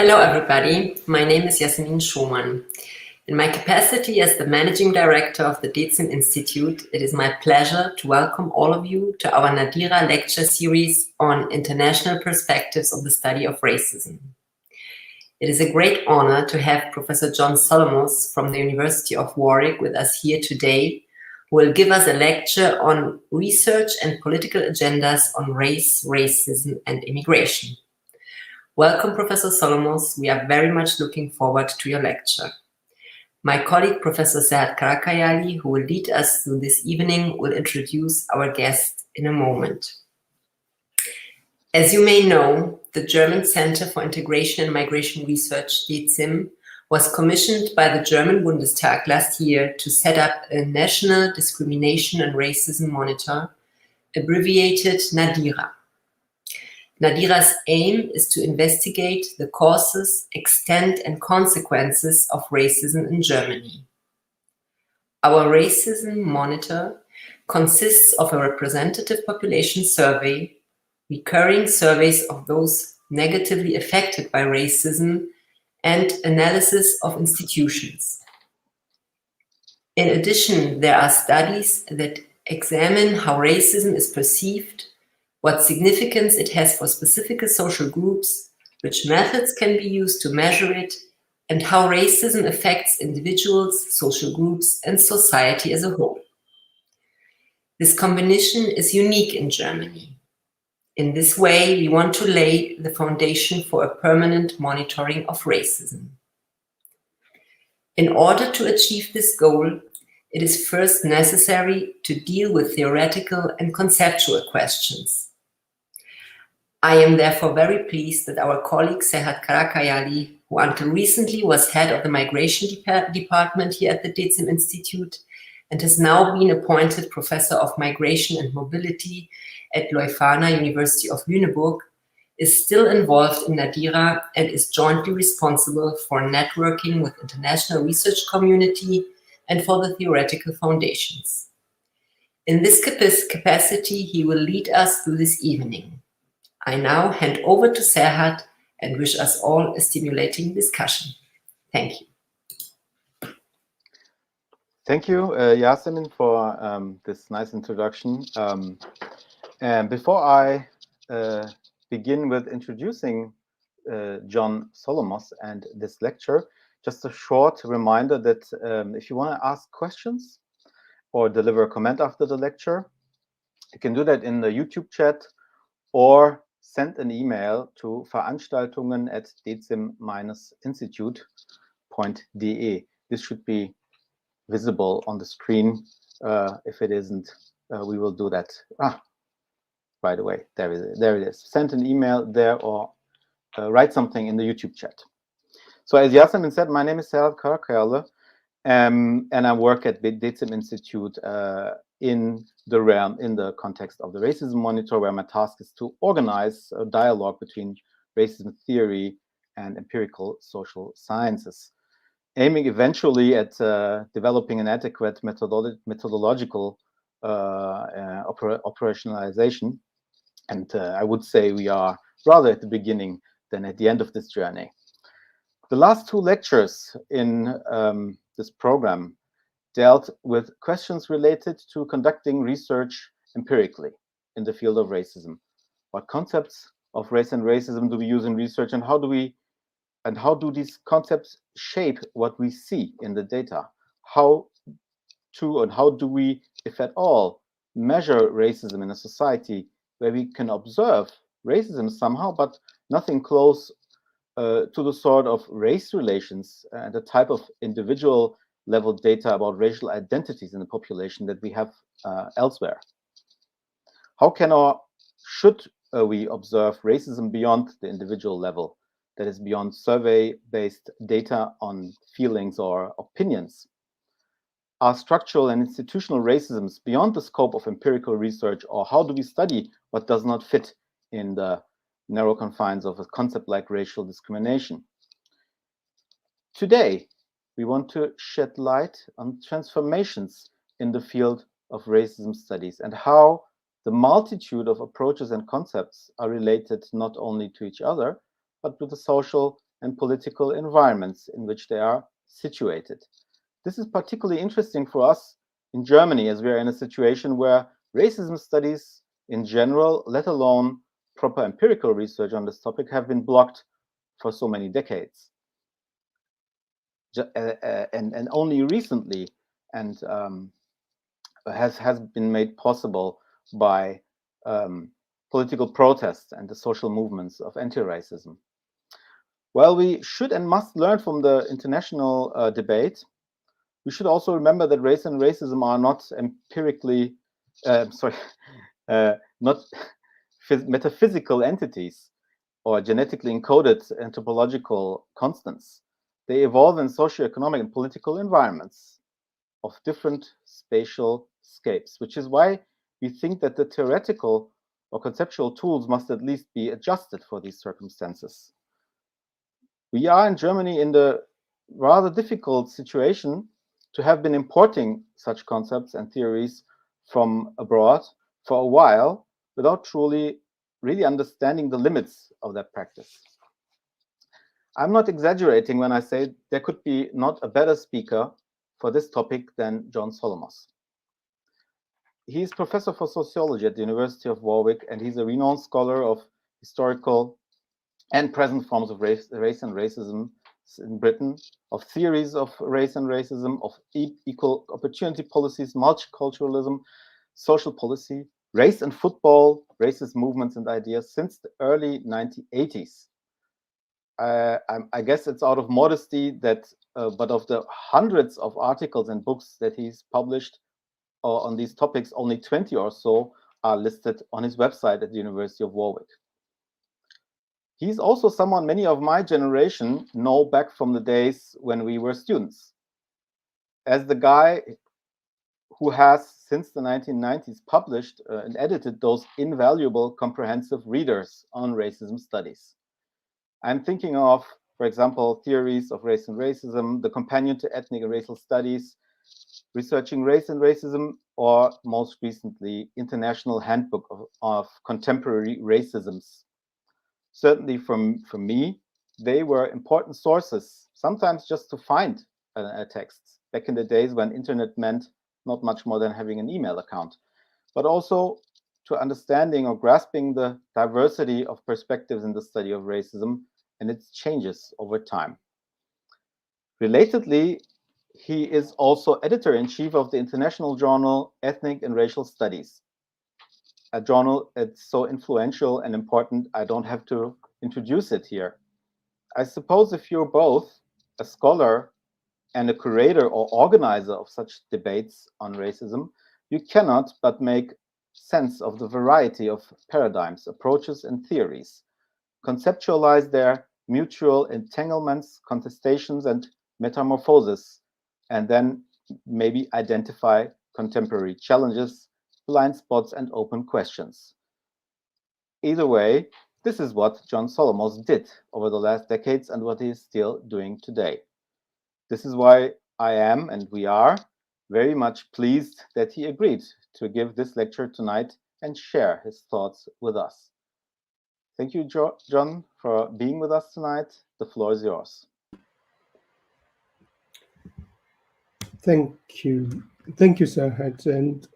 Hello, everybody. My name is Jasmin Schumann. In my capacity as the Managing Director of the DeZIM-Institut, it is my pleasure to welcome all of you to our NaDiRa lecture series on international perspectives of the study of racism. It is a great honor to have Professor John Solomos from the University of Warwick with us here today, who will give us a lecture on research and political agendas on race, racism, and immigration. Welcome, Professor Solomos. We are very much looking forward to your lecture. My colleague, Professor Serhat Karakayali, who will lead us through this evening, will introduce our guest in a moment. As you may know, the German Center for Integration and Migration Research, DeZIM, was commissioned by the German Bundestag last year to set up a National Discrimination and Racism Monitor, abbreviated NaDiRa. NaDiRa's aim is to investigate the causes, extent, and consequences of racism in Germany. Our racism monitor consists of a representative population survey, recurring surveys of those negatively affected by racism, and analysis of institutions. In addition, there are studies that examine how racism is perceived, what significance it has for specific social groups, which methods can be used to measure it, and how racism affects individuals, social groups, and society as a whole. This combination is unique in Germany. In this way, we want to lay the foundation for a permanent monitoring of racism. In order to achieve this goal, it is first necessary to deal with theoretical and conceptual questions. I am therefore very pleased that our colleague Serhat Karakayali, who until recently was head of the migration department here at the DeZIM-Institut and has now been appointed Professor of Migration and Mobility at Leuphana University of Lüneburg, is still involved in NaDiRa and is jointly responsible for networking with international research community and for the theoretical foundations. In this capacity, he will lead us through this evening. I now hand over to Serhat and wish us all a stimulating discussion. Thank you. Thank you, Yasemin, for this nice introduction. And before I begin with introducing John Solomos and this lecture, just a short reminder that if you want to ask questions or deliver a comment after the lecture, you can do that in the YouTube chat or send an email to veranstaltungen@dezim-institut.de. This should be visible on the screen. If it isn't, we will do that right away. There it is. Send an email there or write something in the YouTube chat. So as Yasemin said, my name is Serhat Karakayali, and I work at the DeZIM-Institut in the context of the Racism Monitor, where my task is to organize a dialogue between racism theory and empirical social sciences, aiming eventually at developing an adequate methodological operationalization. And I would say we are rather at the beginning than at the end of this journey. The last two lectures in this program dealt with questions related to conducting research empirically in the field of racism. What concepts of race and racism do we use in research, and how do these concepts shape what we see in the data? How do we, if at all, measure racism in a society where we can observe racism somehow, but nothing close to the sort of race relations and the type of individual level data about racial identities in the population that we have elsewhere? How can or should we observe racism beyond the individual level, that is beyond survey-based data on feelings or opinions? Are structural and institutional racisms beyond the scope of empirical research, or how do we study what does not fit in the narrow confines of a concept like racial discrimination? Today, we want to shed light on transformations in the field of racism studies and how the multitude of approaches and concepts are related not only to each other, but to the social and political environments in which they are situated. This is particularly interesting for us in Germany, as we are in a situation where racism studies in general, let alone proper empirical research on this topic, have been blocked for so many decades. And only recently has been made possible by political protests and the social movements of anti-racism. While we should and must learn from the international debate, we should also remember that race and racism are not empirically, not metaphysical entities or genetically encoded anthropological constants. They evolve in socioeconomic and political environments of different spatial scapes, which is why we think that the theoretical or conceptual tools must at least be adjusted for these circumstances. We are in Germany in the rather difficult situation to have been importing such concepts and theories from abroad for a while without really understanding the limits of that practice. I'm not exaggerating when I say there could be not a better speaker for this topic than John Solomos. He is professor for sociology at the University of Warwick, and he's a renowned scholar of historical and present forms of race and racism in Britain, of theories of race and racism, of equal opportunity policies, multiculturalism, social policy, race and football, racist movements and ideas since the early 1980s. I guess it's out of modesty that, but of the hundreds of articles and books that he's published on these topics, only 20 or so are listed on his website at the University of Warwick. He's also someone many of my generation know back from the days when we were students, as the guy who has, since the 1990s, published and edited those invaluable comprehensive readers on racism studies. I'm thinking of, for example, Theories of Race and Racism, the Companion to Ethnic and Racial Studies, Researching Race and Racism, or most recently, International Handbook of Contemporary Racisms. Certainly for me, they were important sources, sometimes just to find a text, back in the days when internet meant not much more than having an email account, but also to understanding or grasping the diversity of perspectives in the study of racism and its changes over time. Relatedly, he is also editor-in-chief of the international journal Ethnic and Racial Studies, a journal that's so influential and important, I don't have to introduce it here. I suppose if you're both a scholar and a curator or organizer of such debates on racism, you cannot but make sense of the variety of paradigms, approaches, and theories, conceptualize their mutual entanglements, contestations, and metamorphoses, and then maybe identify contemporary challenges, blind spots, and open questions. Either way, this is what John Solomos did over the last decades and what he is still doing today. This is why I am, and we are, very much pleased that he agreed to give this lecture tonight and share his thoughts with us. Thank you, John, for being with us tonight. The floor is yours. Thank you. Thank you, Serhat, and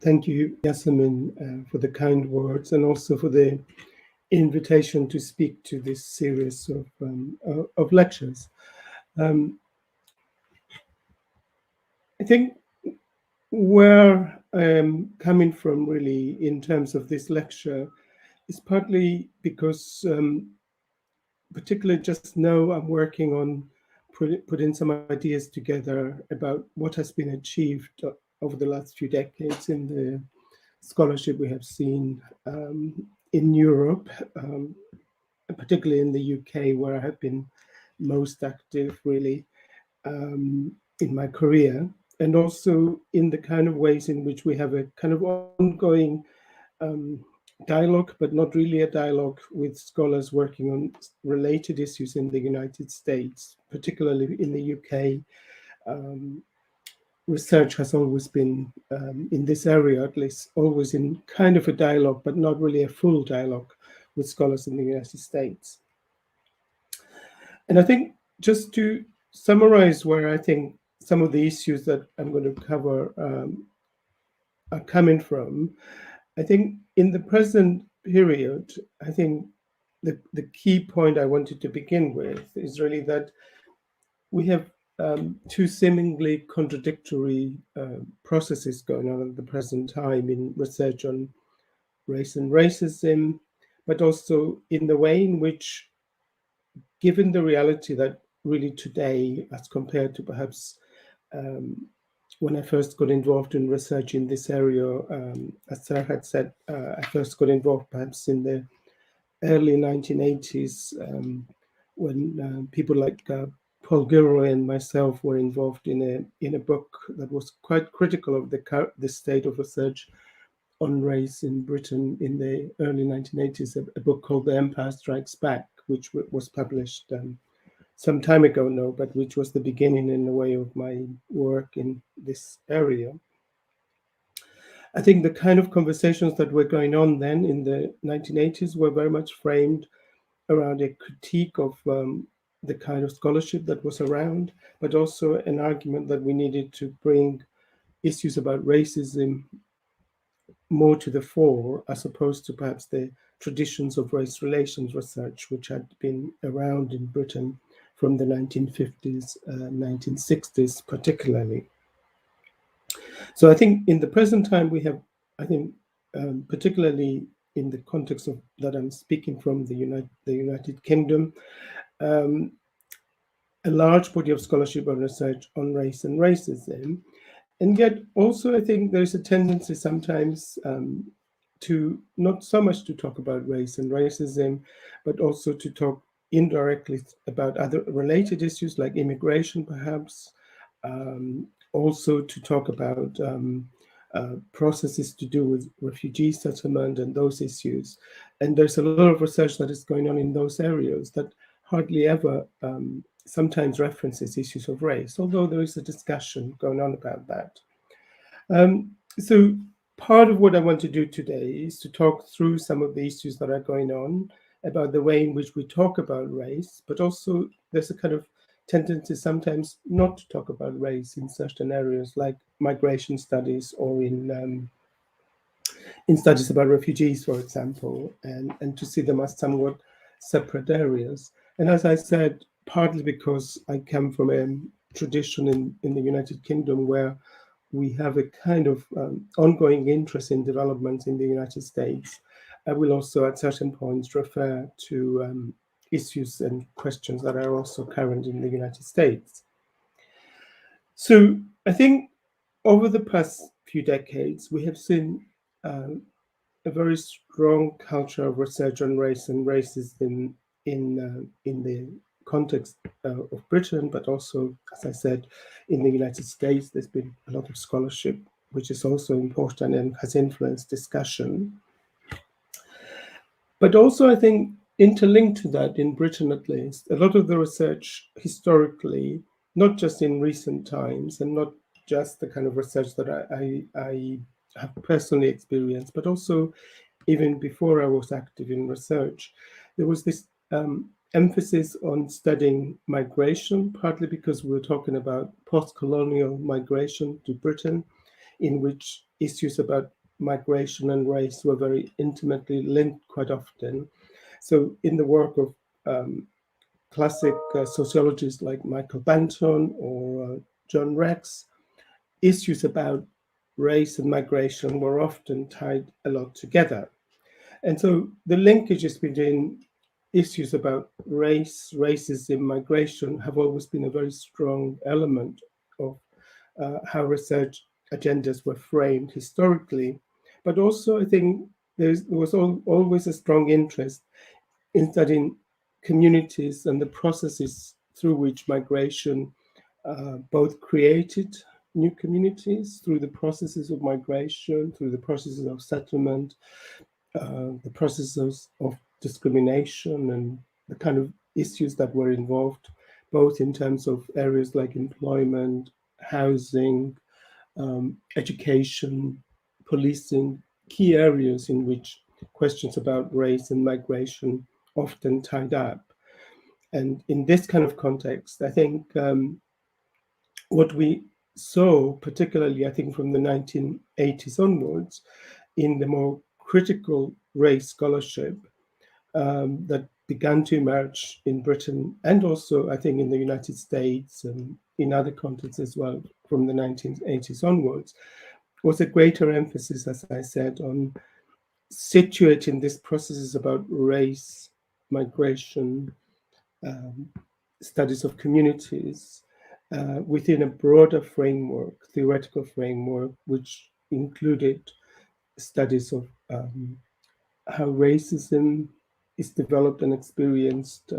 thank you, Yasemin, for the kind words and also for the invitation to speak to this series of lectures. I think where I'm coming from really in terms of this lecture is partly because particularly just now I'm working on putting some ideas together about what has been achieved over the last few decades in the scholarship we have seen in Europe, particularly in the UK, where I have been most active really in my career, and also in the kind of ways in which we have a kind of ongoing dialogue, but not really a dialogue, with scholars working on related issues in the United States, particularly in the UK. Research has always been, in this area at least, always in kind of a dialogue, but not really a full dialogue with scholars in the United States. And I think just to summarize where I think some of the issues that I'm going to cover are coming from, I think in the present period, I think the key point I wanted to begin with is really that we have two seemingly contradictory processes going on at the present time in research on race and racism, but also in the way in which, given the reality that really today, as compared to perhaps when I first got involved in research in this area, as Sarah had said, I first got involved perhaps in the early 1980s when people like Paul Gilroy and myself were involved in a book that was quite critical of the state of research on race in Britain in the early 1980s, a book called The Empire Strikes Back, which was published some time ago now, but which was the beginning in a way of my work in this area. I think the kind of conversations that were going on then in the 1980s were very much framed around a critique of the kind of scholarship that was around, but also an argument that we needed to bring issues about racism more to the fore, as opposed to perhaps the traditions of race relations research, which had been around in Britain from the 1950s, 1960s particularly. So I think in the present time we have, I think, particularly in the context of that I'm speaking from the United Kingdom, a large body of scholarship and research on race and racism. And yet also I think there's a tendency sometimes to not so much to talk about race and racism, but also to talk indirectly about other related issues like immigration, perhaps, also to talk about processes to do with refugee settlement and those issues. And there's a lot of research that is going on in those areas that hardly ever sometimes references issues of race, although there is a discussion going on about that. So part of what I want to do today is to talk through some of the issues that are going on, about the way in which we talk about race, but also there's a kind of tendency sometimes not to talk about race in certain areas like migration studies or in studies about refugees, for example, and to see them as somewhat separate areas. And as I said, partly because I come from a tradition in the United Kingdom where we have a kind of ongoing interest in developments in the United States, I will also at certain points refer to issues and questions that are also current in the United States. So I think over the past few decades, we have seen a very strong culture of research on race and racism in the context of Britain, but also, as I said, in the United States, there's been a lot of scholarship, which is also important and has influenced discussion. But also, I think, interlinked to that, in Britain at least, a lot of the research historically, not just in recent times, and not just the kind of research that I have personally experienced, but also even before I was active in research, there was this emphasis on studying migration, partly because we were talking about post-colonial migration to Britain, in which issues about migration and race were very intimately linked quite often. So in the work of classic sociologists like Michael Banton or John Rex, issues about race and migration were often tied a lot together. And so the linkages between issues about race, racism, migration have always been a very strong element of how research agendas were framed historically. But also, I think there was always a strong interest in studying communities and the processes through which migration both created new communities through the processes of migration, through the processes of settlement, the processes of discrimination and the kind of issues that were involved, both in terms of areas like employment, housing, education, policing, key areas in which questions about race and migration often tied up. And in this kind of context, I think what we saw, particularly I think from the 1980s onwards, in the more critical race scholarship that began to emerge in Britain and also I think in the United States and in other contexts as well from the 1980s onwards, was a greater emphasis, as I said, on situating these processes about race, migration, studies of communities within a broader framework, theoretical framework, which included studies of how racism is developed and experienced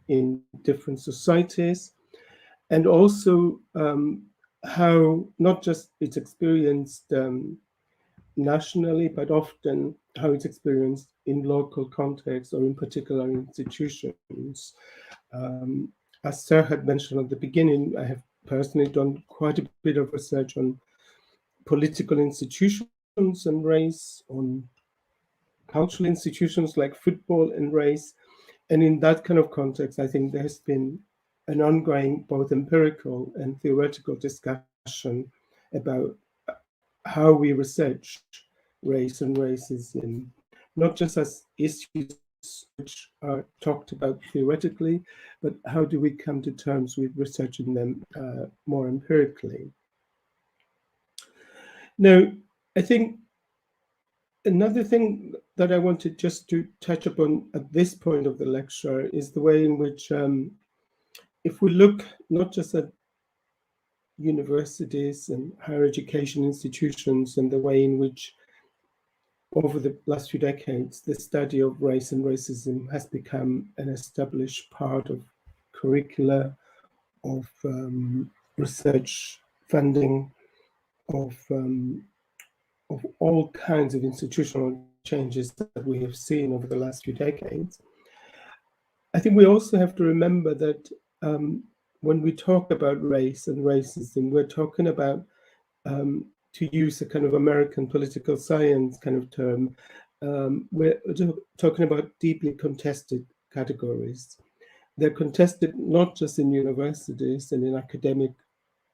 in different societies, and also how not just it's experienced nationally, but often how it's experienced in local contexts or in particular institutions. As Sarah had mentioned at the beginning, I have personally done quite a bit of research on political institutions and race, on cultural institutions like football and race. And in that kind of context, I think there has been an ongoing both empirical and theoretical discussion about how we research race and racism, not just as issues which are talked about theoretically, but how do we come to terms with researching them more empirically. Now, I think another thing that I wanted just to touch upon at this point of the lecture is the way in which, if we look not just at universities and higher education institutions and the way in which over the last few decades, the study of race and racism has become an established part of curricula, of research funding, of all kinds of institutional changes that we have seen over the last few decades. I think we also have to remember that when we talk about race and racism, we're talking about, to use a kind of American political science kind of term, we're talking about deeply contested categories. They're contested not just in universities and in academic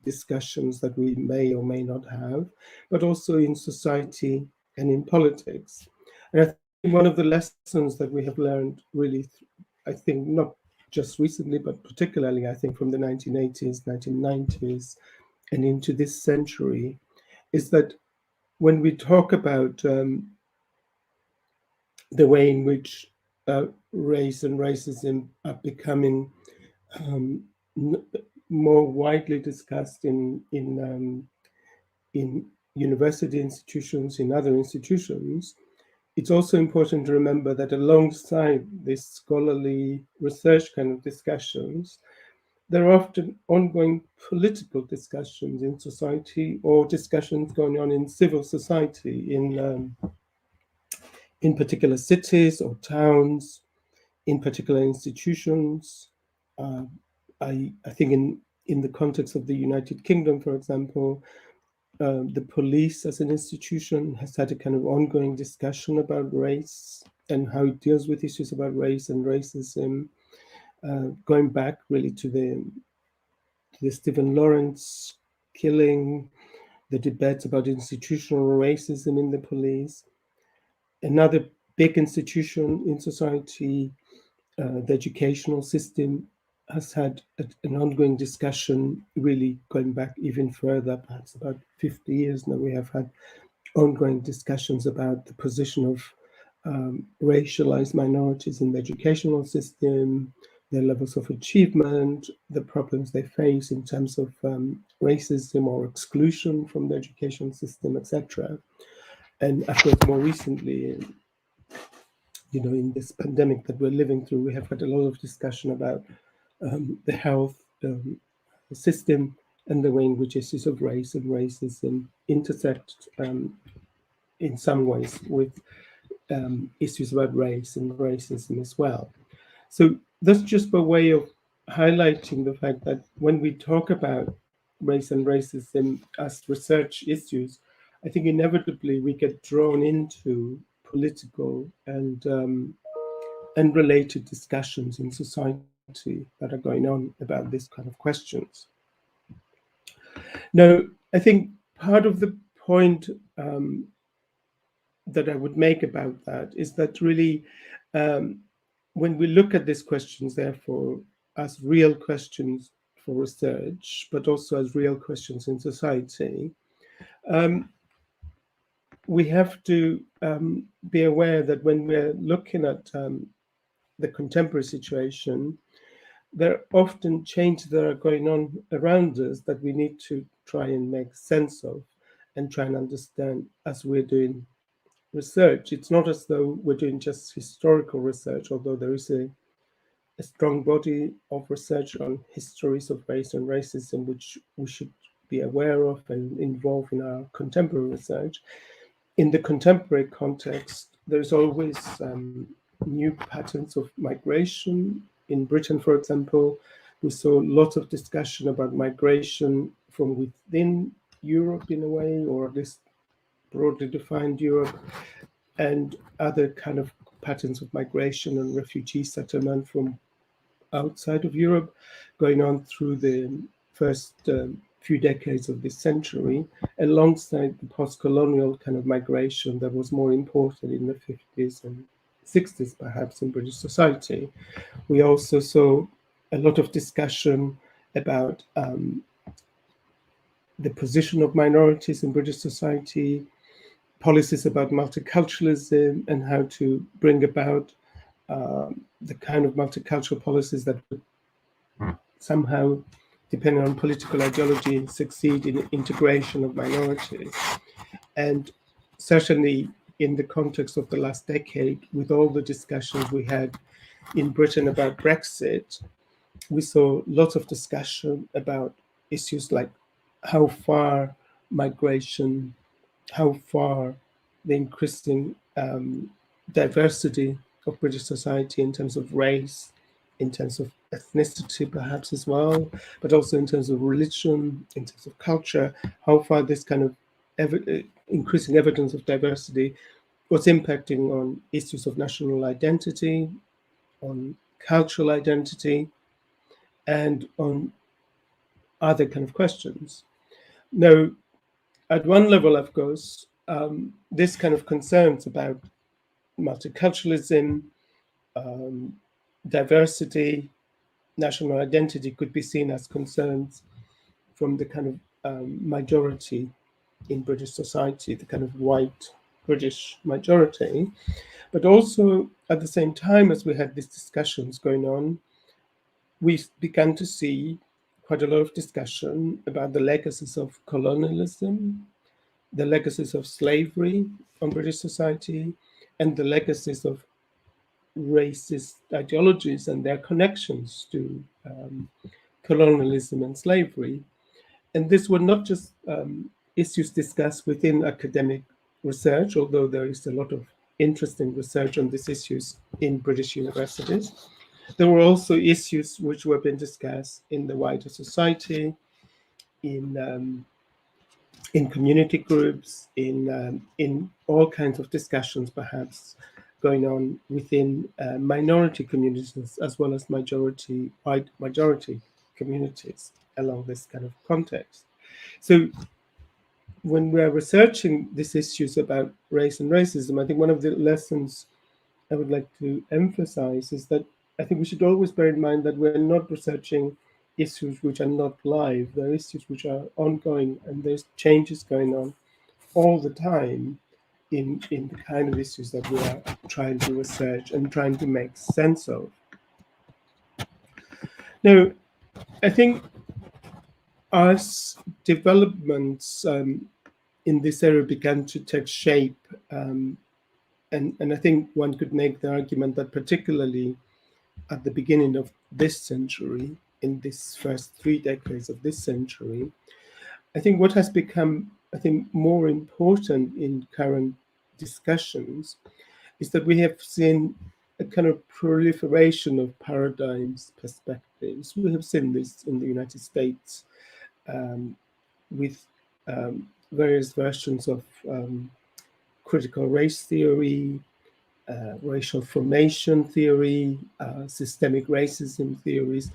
discussions that we may or may not have, but also in society and in politics. And I think one of the lessons that we have learned really, I think not just recently, but particularly I think from the 1980s, 1990s, and into this century, is that when we talk about the way in which race and racism are becoming more widely discussed in university institutions, in other institutions, it's also important to remember that alongside these scholarly research kind of discussions, there are often ongoing political discussions in society or discussions going on in civil society in particular cities or towns, in particular institutions. I think in the context of the United Kingdom, for example, the police as an institution has had a kind of ongoing discussion about race and how it deals with issues about race and racism, going back really to the Stephen Lawrence killing, the debates about institutional racism in the police. Another big institution in society, the educational system, has had an ongoing discussion, really going back even further, perhaps about 50 years now. We have had ongoing discussions about the position of racialized minorities in the educational system, their levels of achievement, the problems they face in terms of racism or exclusion from the education system, etc. And of course, more recently, in this pandemic that we're living through, we have had a lot of discussion about the health system and the way in which issues of race and racism intersect in some ways with issues about race and racism as well. So that's just by way of highlighting the fact that when we talk about race and racism as research issues, I think inevitably we get drawn into political and related discussions in society that are going on about this kind of questions. Now, I think part of the point that I would make about that is that really, when we look at these questions, therefore, as real questions for research, but also as real questions in society, we have to be aware that when we're looking at the contemporary situation, there are often changes that are going on around us that we need to try and make sense of and try and understand as we're doing research. It's not as though we're doing just historical research, although there is a strong body of research on histories of race and racism, which we should be aware of and involve in our contemporary research. In the contemporary context, there's always new patterns of migration. In Britain, for example, we saw lots of discussion about migration from within Europe in a way, or at least broadly defined Europe, and other kind of patterns of migration and refugee settlement from outside of Europe going on through the first few decades of this century, alongside the post-colonial kind of migration that was more important in the 50s and 60s, perhaps, in British society. We also saw a lot of discussion about the position of minorities in British society, policies about multiculturalism, and how to bring about the kind of multicultural policies that would somehow, depending on political ideology, succeed in integration of minorities. And certainly in the context of the last decade, with all the discussions we had in Britain about Brexit, we saw lots of discussion about issues like how far migration, how far the increasing diversity of British society in terms of race, in terms of ethnicity perhaps as well, but also in terms of religion, in terms of culture, how far this kind of increasing evidence of diversity was impacting on issues of national identity, on cultural identity, and on other kind of questions. Now, at one level, of course, this kind of concerns about multiculturalism, diversity, national identity could be seen as concerns from the kind of majority in British society, the kind of white British majority. But also at the same time as we had these discussions going on, we began to see quite a lot of discussion about the legacies of colonialism, the legacies of slavery on British society, and the legacies of racist ideologies and their connections to colonialism and slavery. And these were not just issues discussed within academic research, although there is a lot of interesting research on these issues in British universities. There were also issues which were being discussed in the wider society, in community groups, in all kinds of discussions, perhaps going on within minority communities as well as white majority communities along this kind of context. So when we are researching these issues about race and racism, I think one of the lessons I would like to emphasize is that I think we should always bear in mind that we're not researching issues which are not live. There are issues which are ongoing, and there's changes going on all the time in the kind of issues that we are trying to research and trying to make sense of. Now, I think as developments in this area began to take shape, and I think one could make the argument that particularly at the beginning of this century, in these first 3 decades of this century, I think what has become, I think, more important in current discussions is that we have seen a kind of proliferation of paradigms, perspectives. We have seen this in the United States with various versions of critical race theory, racial formation theory, systemic racism theories,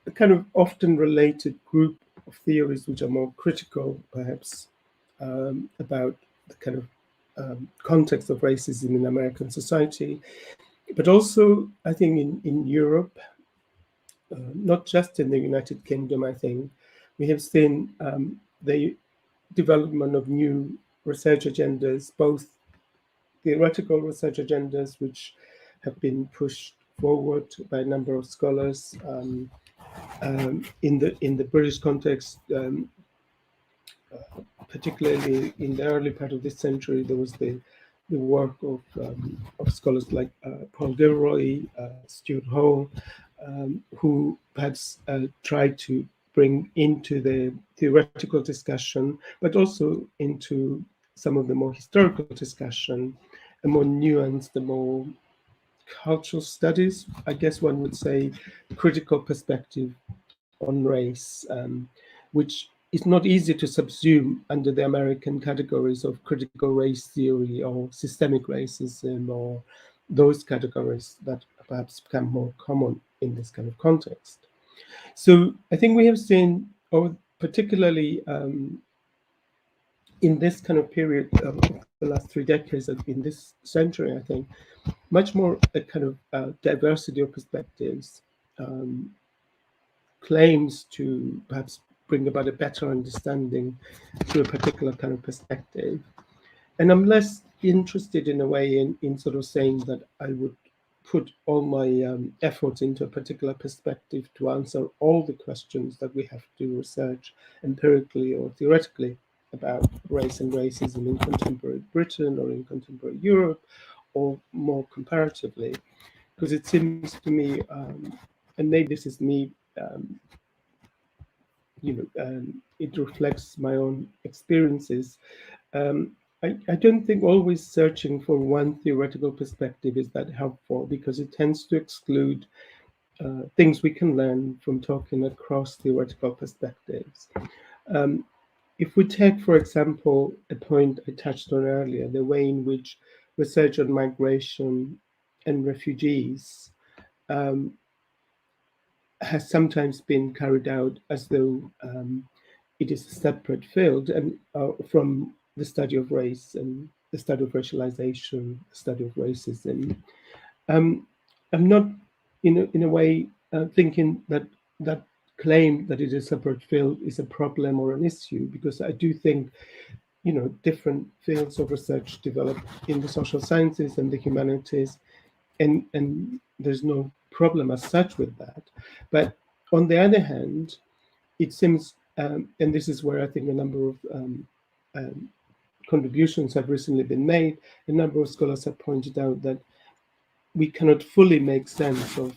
a kind of often related group of theories which are more critical, perhaps, about the kind of context of racism in American society. But also, I think in Europe, not just in the United Kingdom, I think, we have seen the development of new research agendas, both theoretical research agendas, which have been pushed forward by a number of scholars. In the British context, particularly in the early part of this century, there was the work of scholars like Paul Gilroy, Stuart Hall, who perhaps tried to bring into the theoretical discussion, but also into some of the more historical discussion, a more nuanced, a more cultural studies, I guess one would say, critical perspective on race, which is not easy to subsume under the American categories of critical race theory or systemic racism or those categories that perhaps become more common in this kind of context. So I think we have seen, or particularly in this kind of period of the last 3 decades, in this century, I think, much more a kind of diversity of perspectives, claims to perhaps bring about a better understanding to a particular kind of perspective. And I'm less interested in a way in sort of saying that I would put all my efforts into a particular perspective to answer all the questions that we have to research empirically or theoretically about race and racism in contemporary Britain or in contemporary Europe, or more comparatively, because it seems to me, and maybe this is me, it reflects my own experiences. I don't think always searching for one theoretical perspective is that helpful, because it tends to exclude things we can learn from talking across theoretical perspectives. If we take, for example, a point I touched on earlier, the way in which research on migration and refugees has sometimes been carried out as though it is a separate field and from the study of race and the study of racialization, the study of racism. I'm not, in a way, thinking that that claim that it is a separate field is a problem or an issue, because I do think, different fields of research develop in the social sciences and the humanities, and there's no problem as such with that. But on the other hand, it seems, and this is where I think a number of contributions have recently been made, a number of scholars have pointed out that we cannot fully make sense of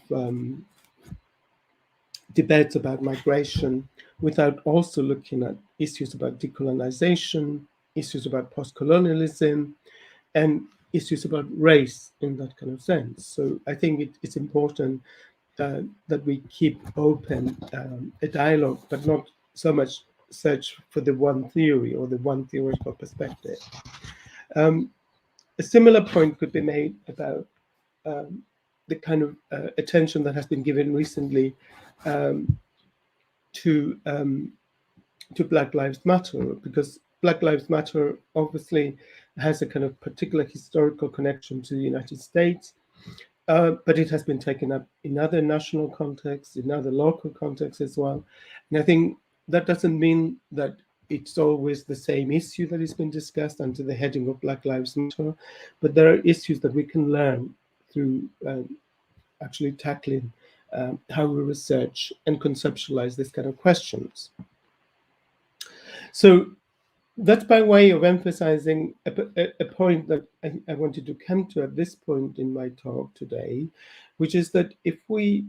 debates about migration without also looking at issues about decolonization, issues about post-colonialism, and issues about race in that kind of sense. So I think it's important that we keep open a dialogue, but not so much search for the one theory or the one theoretical perspective. A similar point could be made about the kind of attention that has been given recently to Black Lives Matter, because Black Lives Matter obviously has a kind of particular historical connection to the United States, but it has been taken up in other national contexts, in other local contexts as well. And I think that doesn't mean that it's always the same issue that has been discussed under the heading of Black Lives Matter, but there are issues that we can learn through actually tackling how we research and conceptualize this kind of questions. So that's by way of emphasizing a point that I wanted to come to at this point in my talk today, which is that if we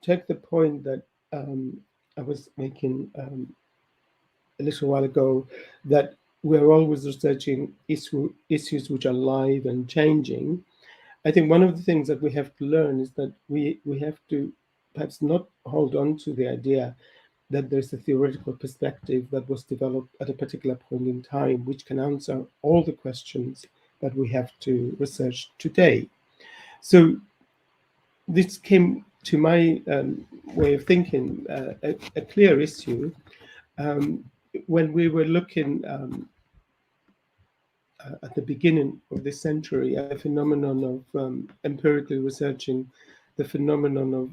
take the point that I was making a little while ago, that we're always researching issues which are live and changing, I think one of the things that we have to learn is that we have to perhaps not hold on to the idea that there's a theoretical perspective that was developed at a particular point in time, which can answer all the questions that we have to research today. So this came to my way of thinking a clear issue when we were looking at the beginning of this century at the phenomenon of empirically researching the phenomenon of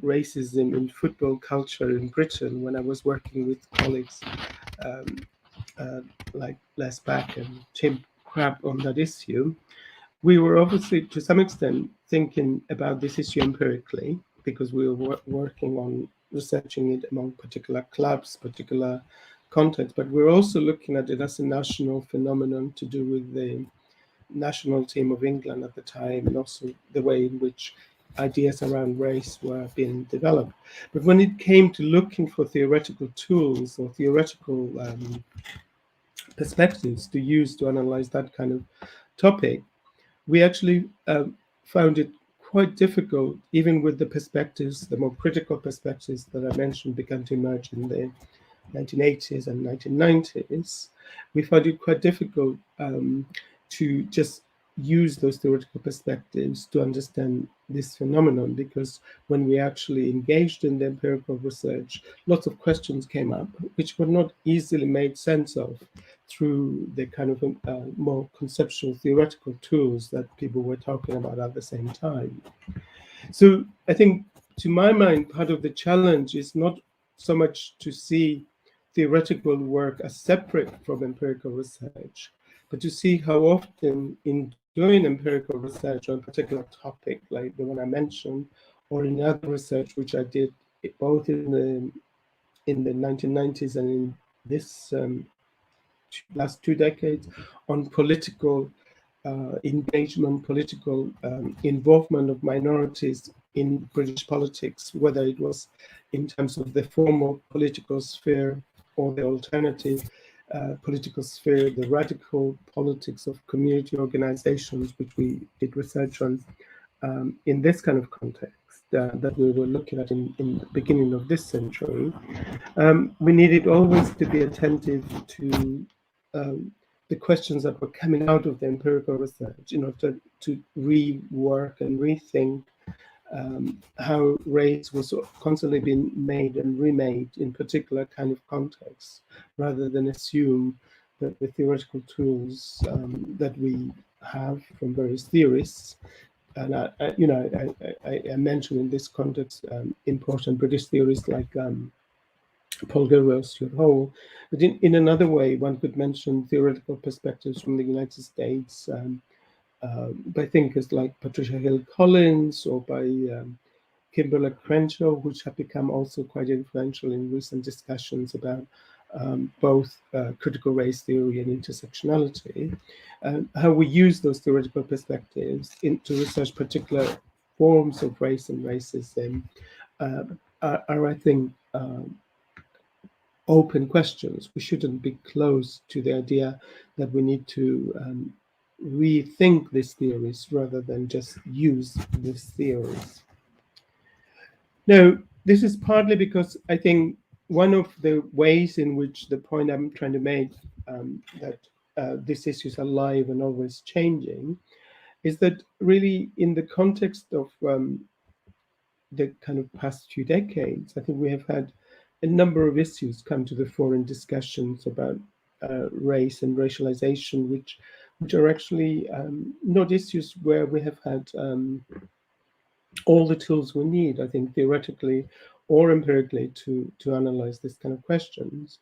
racism in football culture in Britain, when I was working with colleagues like Les Back and Tim Crabb on that issue. We were obviously, to some extent, thinking about this issue empirically, because we were working on researching it among particular clubs, particular contexts, but we're also looking at it as a national phenomenon to do with the national team of England at the time, and also the way in which ideas around race were being developed. But when it came to looking for theoretical tools or theoretical perspectives to use to analyze that kind of topic, we actually found it quite difficult, even with the perspectives, the more critical perspectives that I mentioned began to emerge in the 1980s and 1990s. We found it quite difficult to just use those theoretical perspectives to understand this phenomenon, because when we actually engaged in the empirical research, lots of questions came up which were not easily made sense of through the kind of more conceptual theoretical tools that people were talking about at the same time. So I think, to my mind, part of the challenge is not so much to see theoretical work as separate from empirical research, but to see how often in doing empirical research on a particular topic, like the one I mentioned, or in other research which I did both in the 1990s and in this last 2 decades, on political engagement, political involvement of minorities in British politics, whether it was in terms of the formal political sphere or the alternative political sphere, the radical politics of community organizations, which we did research on in this kind of context that we were looking at in the beginning of this century. We needed always to be attentive to the questions that were coming out of the empirical research in order to rework and rethink how race was constantly being made and remade in particular kind of contexts, rather than assume that the theoretical tools that we have from various theorists, and I mentioned in this context important British theorists like Paul Gilroy, Stuart Hall, but in another way, one could mention theoretical perspectives from the United States by thinkers like Patricia Hill Collins or by Kimberly Crenshaw, which have become also quite influential in recent discussions about both critical race theory and intersectionality, how we use those theoretical perspectives to research particular forms of race and racism are I think, open questions. We shouldn't be closed to the idea that we need to rethink these theories rather than just use these theories. Now, this is partly because I think one of the ways in which the point I'm trying to make, that these issues are live and always changing, is that really in the context of the kind of past few decades, I think we have had a number of issues come to the fore in discussions about race and racialization, which are actually not issues where we have had all the tools we need, I think, theoretically or empirically to analyze this kind of questions.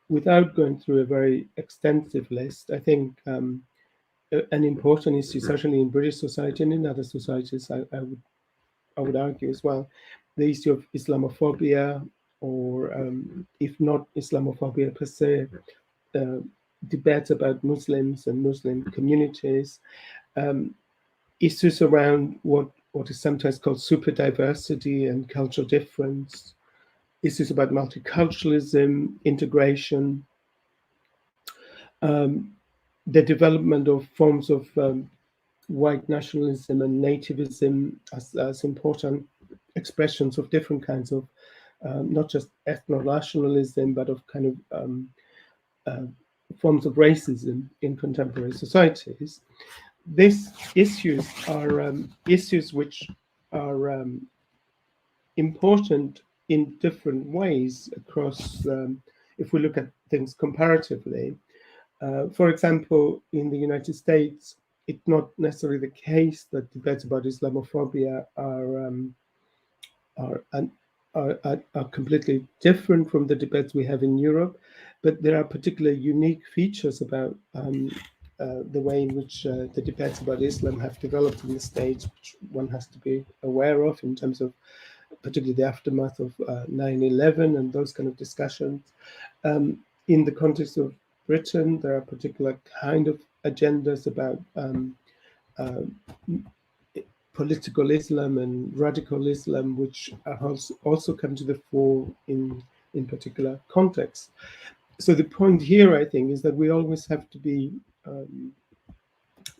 Without going through a very extensive list, I think an important issue, certainly in British society and in other societies, I would argue as well, the issue of Islamophobia, or if not Islamophobia per se, debates about Muslims and Muslim communities, issues around what is sometimes called super diversity and cultural difference, issues about multiculturalism, integration, the development of forms of white nationalism and nativism as important expressions of different kinds of, not just ethno-nationalism, but of kind of forms of racism in contemporary societies. These issues are issues which are important in different ways across, if we look at things comparatively. For example, in the United States, it's not necessarily the case that debates about Islamophobia are completely different from the debates we have in Europe, but there are particular unique features about the way in which the debates about Islam have developed in the States, which one has to be aware of in terms of particularly the aftermath of 9/11 and those kind of discussions. In the context of Britain, there are particular kind of agendas about political Islam and radical Islam, which also come to the fore in particular contexts. So the point here, I think, is that we always have to be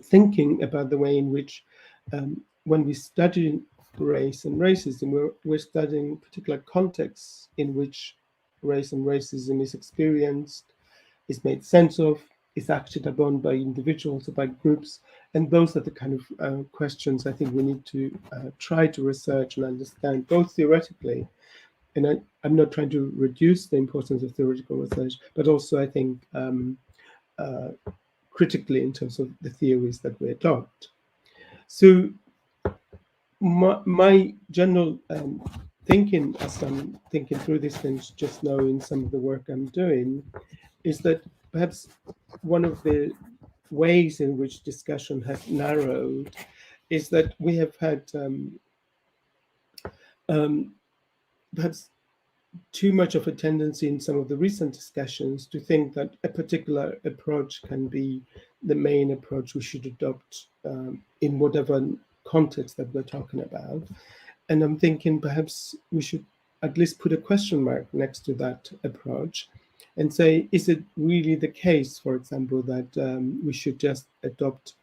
thinking about the way in which, when we study race and racism, we're studying particular contexts in which race and racism is experienced, is made sense of, is acted upon by individuals or by groups. And those are the kind of questions I think we need to try to research and understand, both theoretically, and I'm not trying to reduce the importance of theoretical research, but also I think critically in terms of the theories that we adopt. So my general thinking, as I'm thinking through these things just now in some of the work I'm doing, is that perhaps one of the ways in which discussion has narrowed is that we have had perhaps too much of a tendency in some of the recent discussions to think that a particular approach can be the main approach we should adopt in whatever context that we're talking about. And I'm thinking perhaps we should at least put a question mark next to that approach and say, is it really the case, for example, that we should just adopt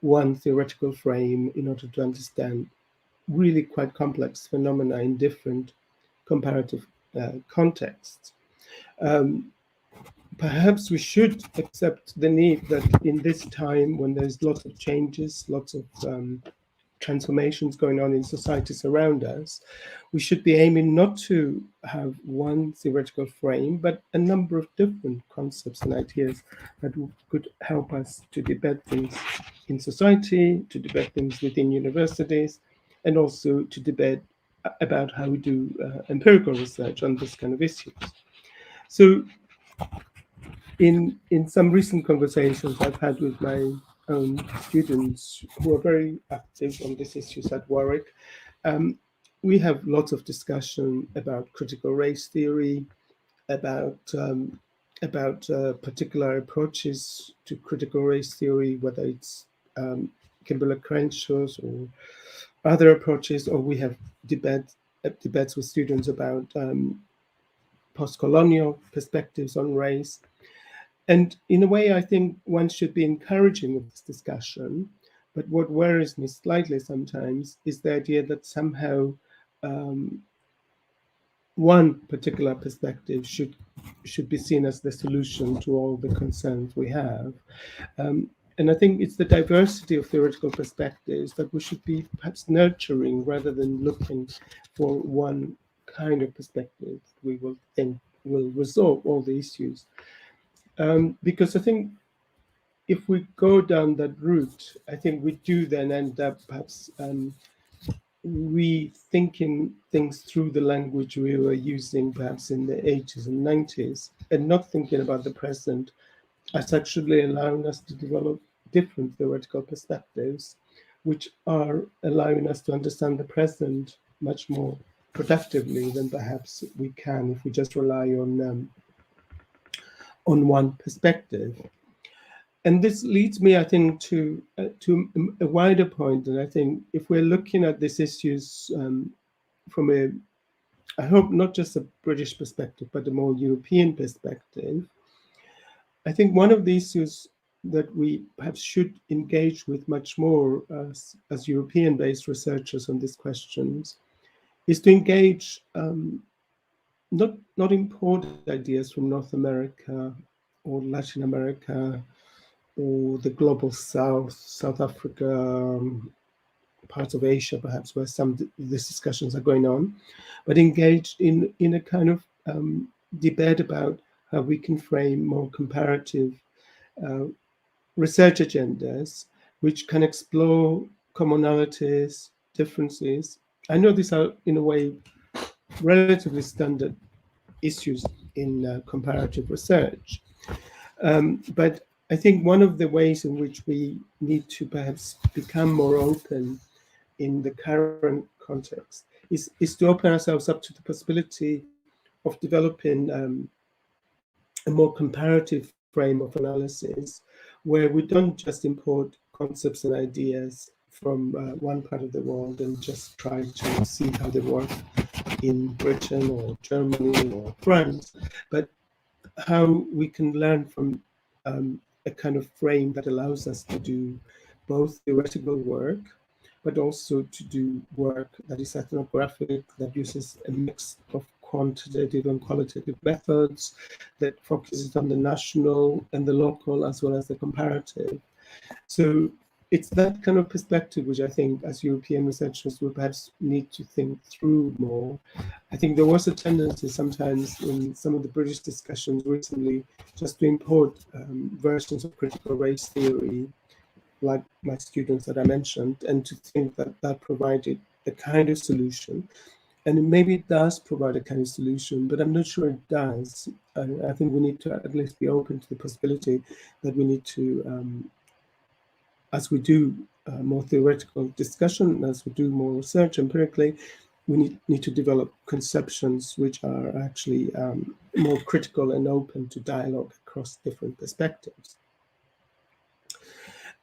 one theoretical frame in order to understand really quite complex phenomena in different comparative contexts? Perhaps we should accept the need that in this time when there's lots of changes, lots of transformations going on in societies around us, we should be aiming not to have one theoretical frame, but a number of different concepts and ideas that could help us to debate things in society, to debate things within universities, and also to debate about how we do empirical research on this kind of issues. So in some recent conversations I've had with my own students who are very active on these issues at Warwick, we have lots of discussion about critical race theory, about particular approaches to critical race theory, whether it's Kimberly Crenshaw's or other approaches, or we have debates with students about post-colonial perspectives on race. And in a way, I think one should be encouraging of this discussion. But what worries me slightly sometimes is the idea that somehow one particular perspective should be seen as the solution to all the concerns we have. And I think it's the diversity of theoretical perspectives that we should be perhaps nurturing rather than looking for one kind of perspective we will think will resolve all the issues. Because I think if we go down that route, I think we do then end up perhaps rethinking things through the language we were using perhaps in the 80s and 90s, and not thinking about the present as actually allowing us to develop different theoretical perspectives, which are allowing us to understand the present much more productively than perhaps we can if we just rely on one perspective. And this leads me, I think, to a wider point. And I think if we're looking at these issues from a, I hope not just a British perspective, but a more European perspective, I think one of the issues that we perhaps should engage with much more as European-based researchers on these questions is to engage not import ideas from North America or Latin America, or the global South, South Africa, parts of Asia, perhaps, where some of these discussions are going on, but engaged in a kind of debate about how we can frame more comparative research agendas, which can explore commonalities, differences. I know these are, in a way, relatively standard issues in comparative research. But I think one of the ways in which we need to perhaps become more open in the current context is to open ourselves up to the possibility of developing a more comparative frame of analysis, where we don't just import concepts and ideas from one part of the world and just try to see how they work in Britain or Germany or France, but how we can learn from a kind of frame that allows us to do both theoretical work, but also to do work that is ethnographic, that uses a mix of quantitative and qualitative methods, that focuses on the national and the local as well as the comparative. So it's that kind of perspective which I think as European researchers will perhaps need to think through more. I think there was a tendency sometimes in some of the British discussions recently just to import versions of critical race theory, like my students that I mentioned, and to think that that provided a kind of solution. And maybe it does provide a kind of solution, but I'm not sure it does. I think we need to at least be open to the possibility that we need to, as we do more theoretical discussion, as we do more research empirically, we need to develop conceptions which are actually more critical and open to dialogue across different perspectives.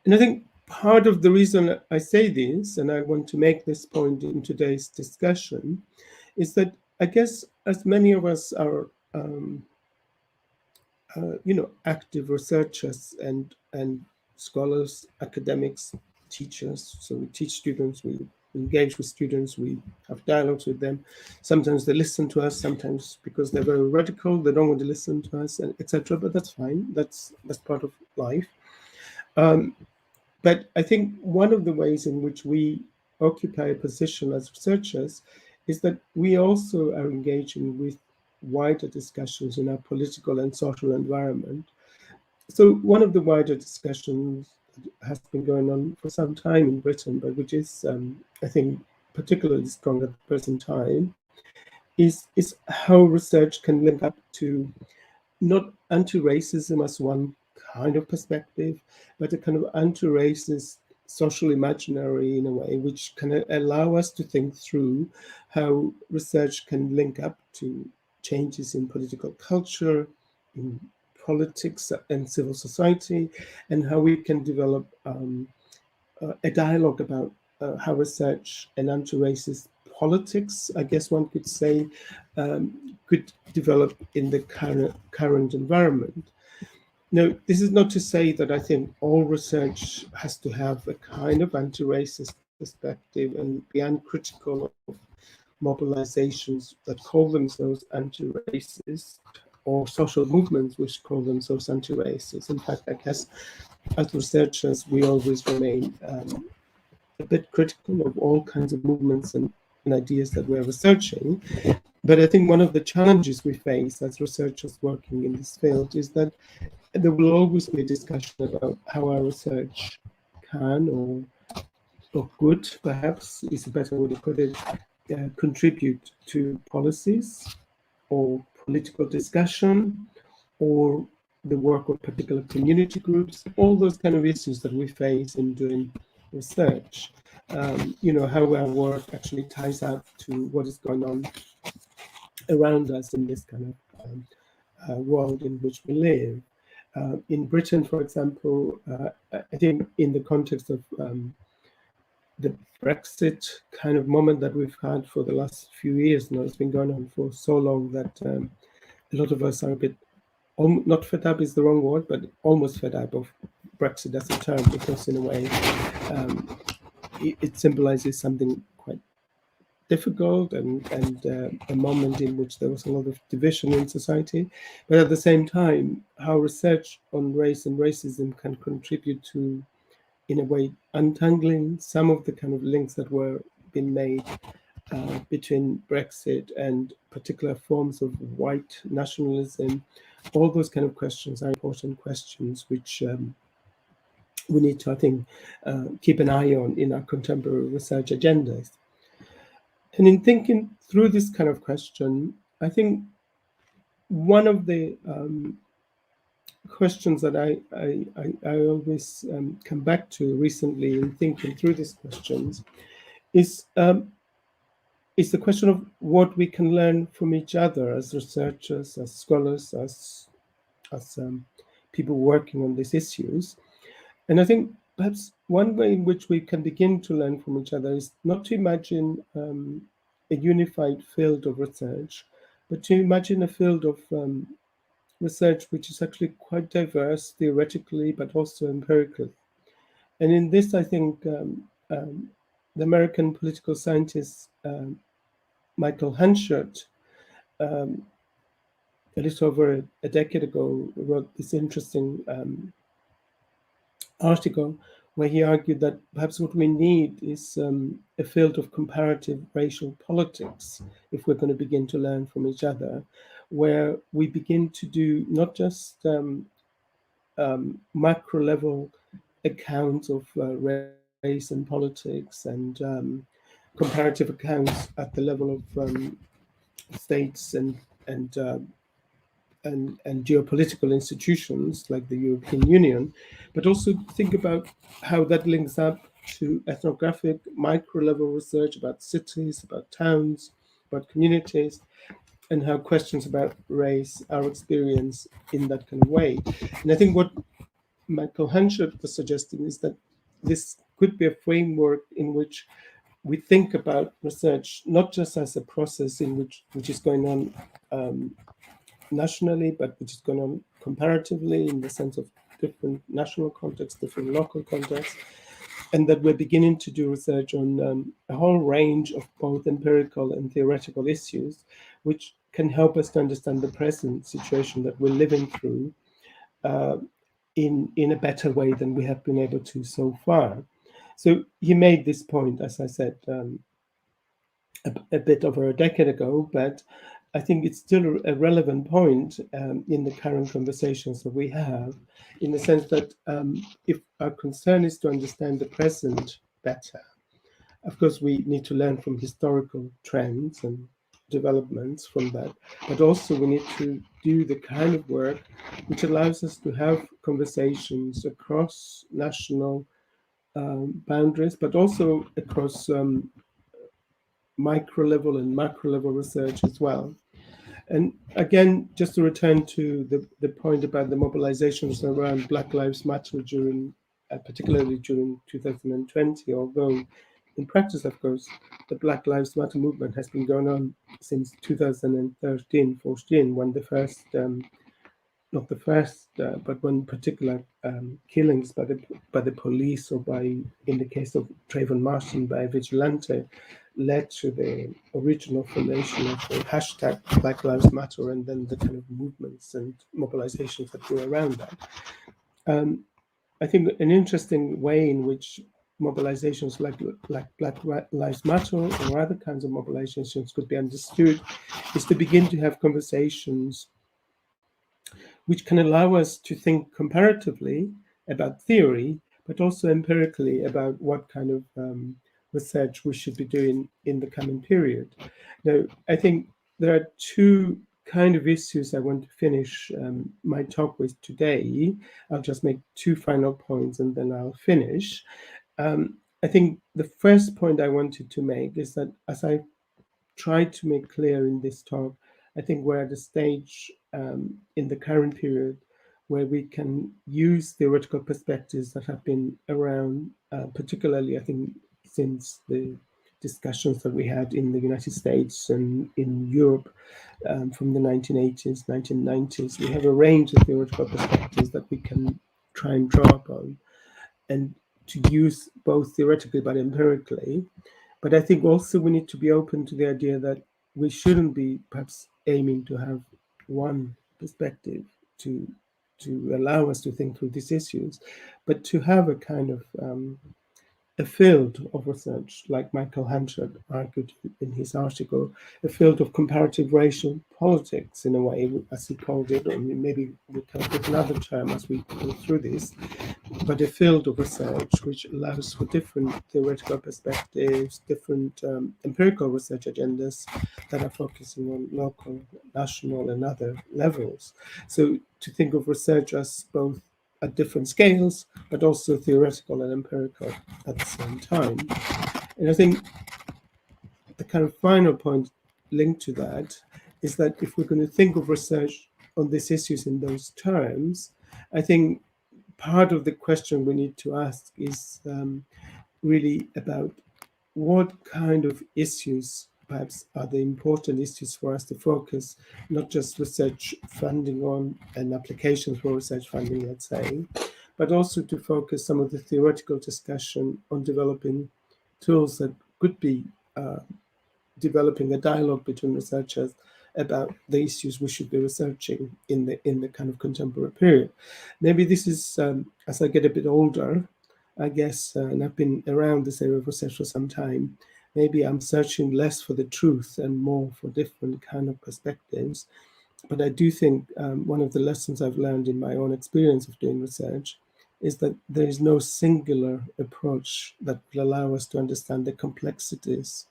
And I think part of the reason I say this, and I want to make this point in today's discussion, is that I guess as many of us are, active researchers and scholars, academics, teachers, so we teach students, we engage with students, we have dialogues with them. Sometimes they listen to us, sometimes because they're very radical, they don't want to listen to us, etc. But that's fine. That's part of life. But I think one of the ways in which we occupy a position as researchers is that we also are engaging with wider discussions in our political and social environment. So one of the wider discussions that has been going on for some time in Britain, but which is, I think, particularly strong at the present time, is how research can link up to not anti-racism as one kind of perspective, but a kind of anti-racist social imaginary in a way, which can allow us to think through how research can link up to changes in political culture, in politics and civil society, and how we can develop a dialogue about how research and anti-racist politics, I guess one could say, could develop in the current environment. Now, this is not to say that I think all research has to have a kind of anti-racist perspective and be uncritical of mobilizations that call themselves anti-racist or social movements which call themselves anti-racist. In fact, I guess as researchers, we always remain a bit critical of all kinds of movements and ideas that we're researching. But I think one of the challenges we face as researchers working in this field is that there will always be a discussion about how our research can or could, perhaps is a better way to put it, contribute to policies or political discussion or the work of particular community groups, all those kind of issues that we face in doing research. How our work actually ties up to what is going on around us in this kind of world in which we live. In Britain, for example, I think in the context of the Brexit kind of moment that we've had for the last few years now, it's been going on for so long that a lot of us are a bit, not fed up is the wrong word, but almost fed up of Brexit as a term, because in a way it symbolizes something quite difficult and a moment in which there was a lot of division in society, but at the same time, how research on race and racism can contribute to, in a way, untangling some of the kind of links that were being made between Brexit and particular forms of white nationalism. All those kind of questions are important questions which we need to, I think, keep an eye on in our contemporary research agendas. And in thinking through this kind of question, I think one of the questions that I always come back to recently in thinking through these questions is the question of what we can learn from each other as researchers, as scholars, as people working on these issues. And I think perhaps one way in which we can begin to learn from each other is not to imagine a unified field of research, but to imagine a field of research which is actually quite diverse theoretically, but also empirically. And in this, I think the American political scientist Michael Hanchett, a little over a decade ago, wrote this interesting article where he argued that perhaps what we need is a field of comparative racial politics if we're going to begin to learn from each other, where we begin to do not just macro level accounts of race and politics and comparative accounts at the level of states and geopolitical institutions like the European Union, but also think about how that links up to ethnographic micro-level research about cities, about towns, about communities, and how questions about race are experienced in that kind of way. And I think what Michael Hanchett was suggesting is that this could be a framework in which we think about research not just as a process in which is going on nationally, but which is going on comparatively in the sense of different national contexts, different local contexts, and that we're beginning to do research on a whole range of both empirical and theoretical issues, which can help us to understand the present situation that we're living through in a better way than we have been able to so far. So he made this point, as I said, a bit over a decade ago, but I think it's still a relevant point in the current conversations that we have, in the sense that if our concern is to understand the present better, of course, we need to learn from historical trends and developments from that, but also we need to do the kind of work which allows us to have conversations across national boundaries, but also across micro level and macro level research as well. And again, just to return to the point about the mobilizations around Black Lives Matter during, particularly during 2020, although in practice, of course, the Black Lives Matter movement has been going on since 2013, 14, when the first, not the first, but when particular killings by the police or by, in the case of Trayvon Martin, by a vigilante, led to the original formation of the hashtag Black Lives Matter and then the kind of movements and mobilizations that go around that. I think an interesting way in which mobilizations like Black Lives Matter or other kinds of mobilizations could be understood is to begin to have conversations which can allow us to think comparatively about theory, but also empirically about what kind of research we should be doing in the coming period. Now, I think there are two kind of issues I want to finish my talk with today. I'll just make two final points and then I'll finish. I think the first point I wanted to make is that, as I tried to make clear in this talk, I think we're at a stage in the current period where we can use theoretical perspectives that have been around, particularly, I think, since the discussions that we had in the United States and in Europe from the 1980s, 1990s. We have a range of theoretical perspectives that we can try and draw upon and to use both theoretically but empirically. But I think also we need to be open to the idea that we shouldn't be perhaps aiming to have one perspective to allow us to think through these issues, but to have a kind of a field of research, like Michael Hanchett argued in his article, a field of comparative racial politics, in a way, as he called it, or maybe we come up with another term as we go through this, but a field of research which allows for different theoretical perspectives, different empirical research agendas that are focusing on local, national, and other levels. So to think of research as both at different scales, but also theoretical and empirical at the same time. And I think the kind of final point linked to that is that if we're going to think of research on these issues in those terms, I think part of the question we need to ask is really about what kind of issues perhaps are the important issues for us to focus, not just research funding on and applications for research funding, let's say, but also to focus some of the theoretical discussion on developing tools that could be developing a dialogue between researchers about the issues we should be researching in the kind of contemporary period. Maybe this is, as I get a bit older, I guess, and I've been around this area of research for some time, maybe I'm searching less for the truth and more for different kind of perspectives. But I do think one of the lessons I've learned in my own experience of doing research is that there is no singular approach that will allow us to understand the complexities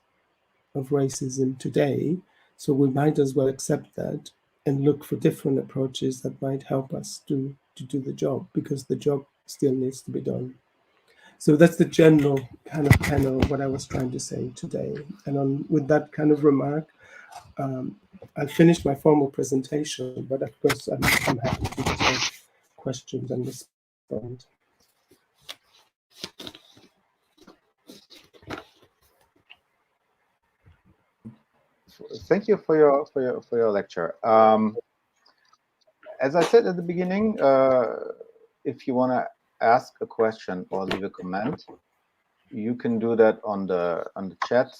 of racism today. So we might as well accept that and look for different approaches that might help us to do the job, because the job still needs to be done. So that's the general kind of panel of what I was trying to say today. And with that kind of remark, I'll finish my formal presentation, but of course I'm happy to take questions and respond. Thank you for your lecture. As I said at the beginning, if you want to ask a question or leave a comment, you can do that on the chat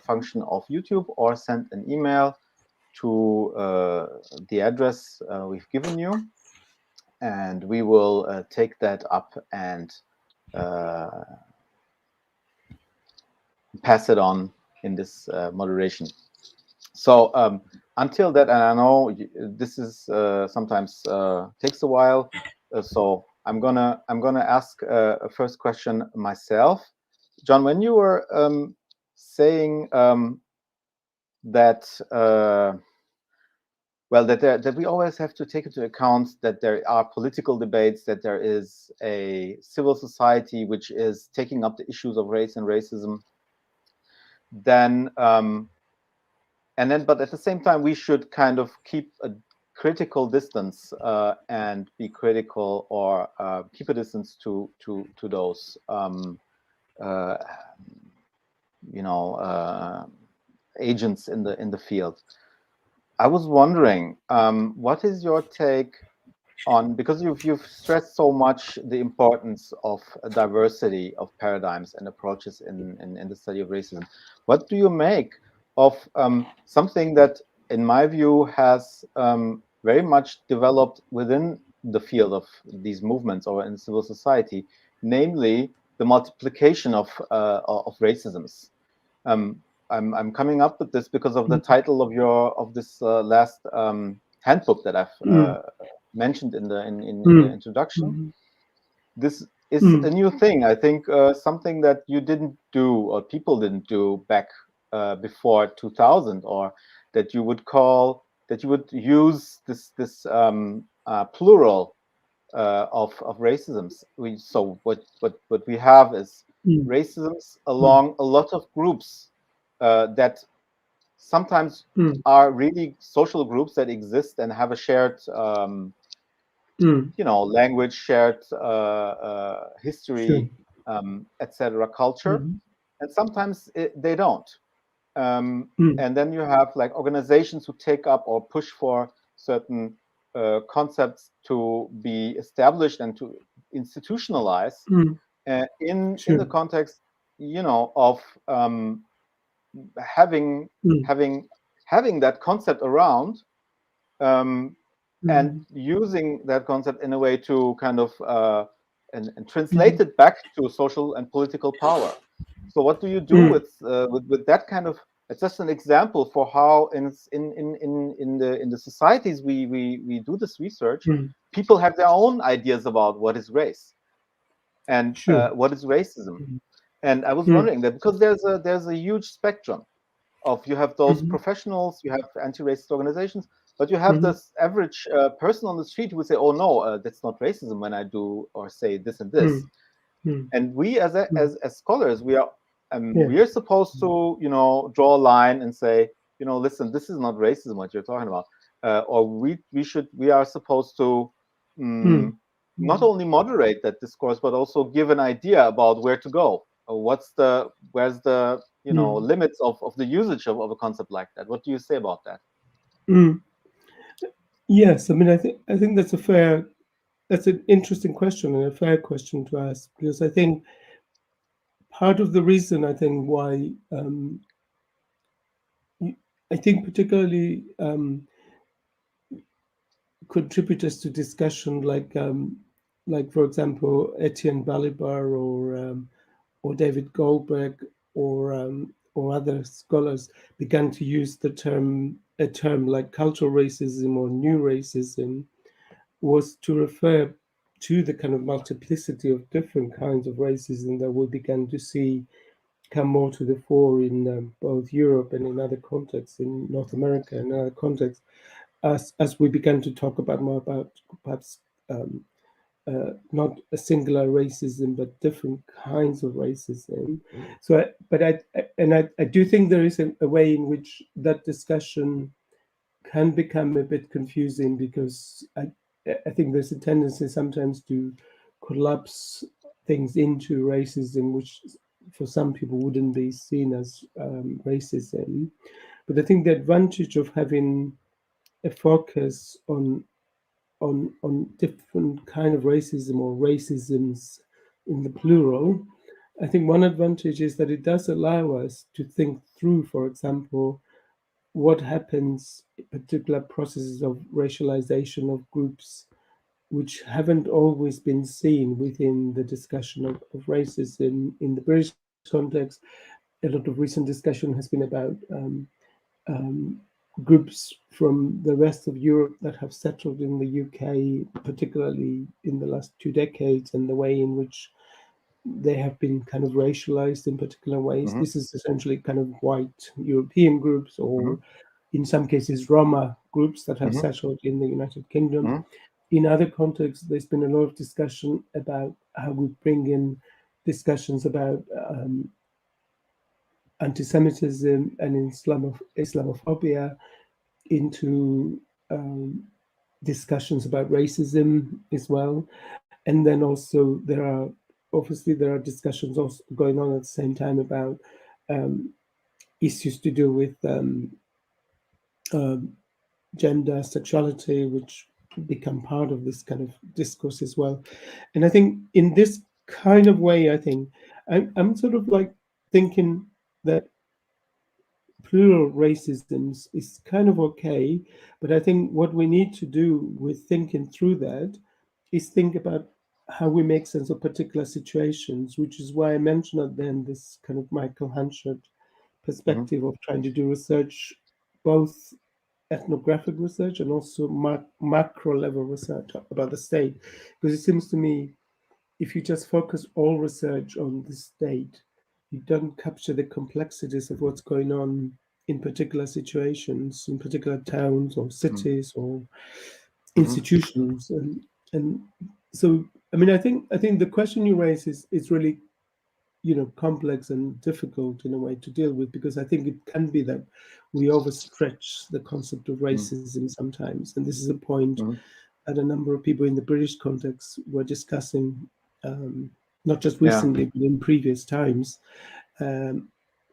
function of YouTube, or send an email to the address we've given you, and we will take that up and pass it on in this moderation. So until that, and I know this is sometimes takes a while, so I'm gonna ask a first question myself. John, when you were saying that well, that we always have to take into account that there are political debates, that there is a civil society which is taking up the issues of race and racism, then but at the same time we should kind of keep a critical distance and be critical, or keep a distance to those agents in the field. I was wondering, what is your take on, because you've stressed so much the importance of a diversity of paradigms and approaches in the study of racism. What do you make of something that, in my view, has very much developed within the field of these movements or in civil society, namely the multiplication of racisms? I'm coming up with this because of the title of this last handbook that I've mentioned in the introduction. This is a new thing. I think something that you didn't do, or people didn't do back before 2000, or that you would use this plural of racisms. So what we have is racisms along a lot of groups that sometimes are really social groups that exist and have a shared language, shared history, etc., culture, and sometimes they don't. And then you have like organizations who take up or push for certain concepts to be established and to institutionalize in the context, of having that concept around, and using that concept in a way to kind of and translate it back to social and political power. So what do you do with that kind of? It's just an example for how in the societies we do this research, people have their own ideas about what is race and what is racism. And I was wondering that because there's a huge spectrum of, you have those professionals, you have anti-racist organizations, but you have this average person on the street who would say, "Oh no, that's not racism when I do or say this and this." And we as scholars, we are supposed to, you know, draw a line and say, you know, listen, this is not racism what you're talking about, or we are supposed to not only moderate that discourse, but also give an idea about where to go, or where's the you know limits of the usage of a concept like that. What do you say about that? Yes, I mean, I think that's an interesting question and a fair question to ask, because I think part of the reason why I think particularly contributors to discussion like for example Etienne Balibar or David Goldberg or other scholars began to use a term like cultural racism or new racism, was to refer to the kind of multiplicity of different kinds of racism that we began to see come more to the fore in both Europe and in other contexts, in North America and other contexts, as we began to talk about more about perhaps not a singular racism, but different kinds of racism. So, I do think there is a way in which that discussion can become a bit confusing, because I think there's a tendency sometimes to collapse things into racism, which for some people wouldn't be seen as racism. But I think the advantage of having a focus on different kind of racism or racisms in the plural, I think one advantage is that it does allow us to think through, for example, what happens in particular processes of racialization of groups which haven't always been seen within the discussion of racism in the British context. A lot of recent discussion has been about groups from the rest of Europe that have settled in the UK, particularly in the last 2 decades, and the way in which they have been kind of racialized in particular ways. This is essentially kind of white European groups, or in some cases Roma groups that have settled in the United Kingdom. In other contexts, there's been a lot of discussion about how we bring in discussions about anti-Semitism and Islamophobia into discussions about racism as well. And then also there are discussions also going on at the same time about issues to do with gender, sexuality, which become part of this kind of discourse as well. And I think in this kind of way, I think I'm sort of like thinking that plural racisms is kind of okay, but I think what we need to do with thinking through that is think about how we make sense of particular situations, which is why I mentioned at the end this kind of Michael Hanchett perspective of trying to do research, both ethnographic research and also macro level research about the state. Because it seems to me, if you just focus all research on the state, you don't capture the complexities of what's going on in particular situations, in particular towns or cities or institutions. And so, I mean, I think the question you raise is really, you know, complex and difficult in a way to deal with, because I think it can be that we overstretch the concept of racism sometimes. And this is a point that a number of people in the British context were discussing, not just recently, but in previous times.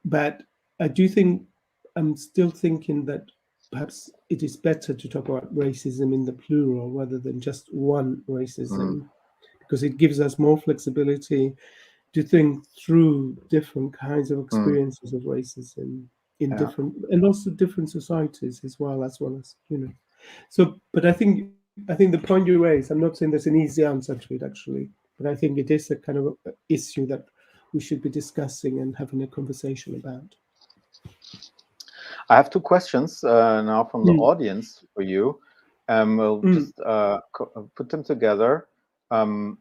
But I do think, I'm still thinking that perhaps it is better to talk about racism in the plural rather than just one racism, because it gives us more flexibility think through different kinds of experiences of racism in different, and also different societies as well as So, but I think the point you raise, I'm not saying there's an easy answer to it actually, but I think it is a kind of issue that we should be discussing and having a conversation about. I have two questions now from the audience for you. We'll just put them together. And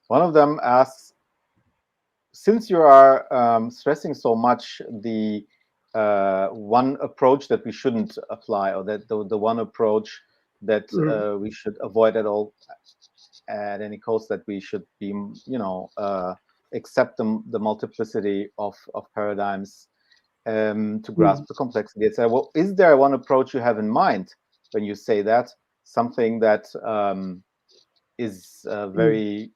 one of them asks, since you are stressing so much the one approach that we shouldn't apply, or that the one approach that we should avoid at any cost, that we should be, accept the multiplicity of paradigms to grasp the complexity, etc. Well, is there one approach you have in mind when you say that? Something that is very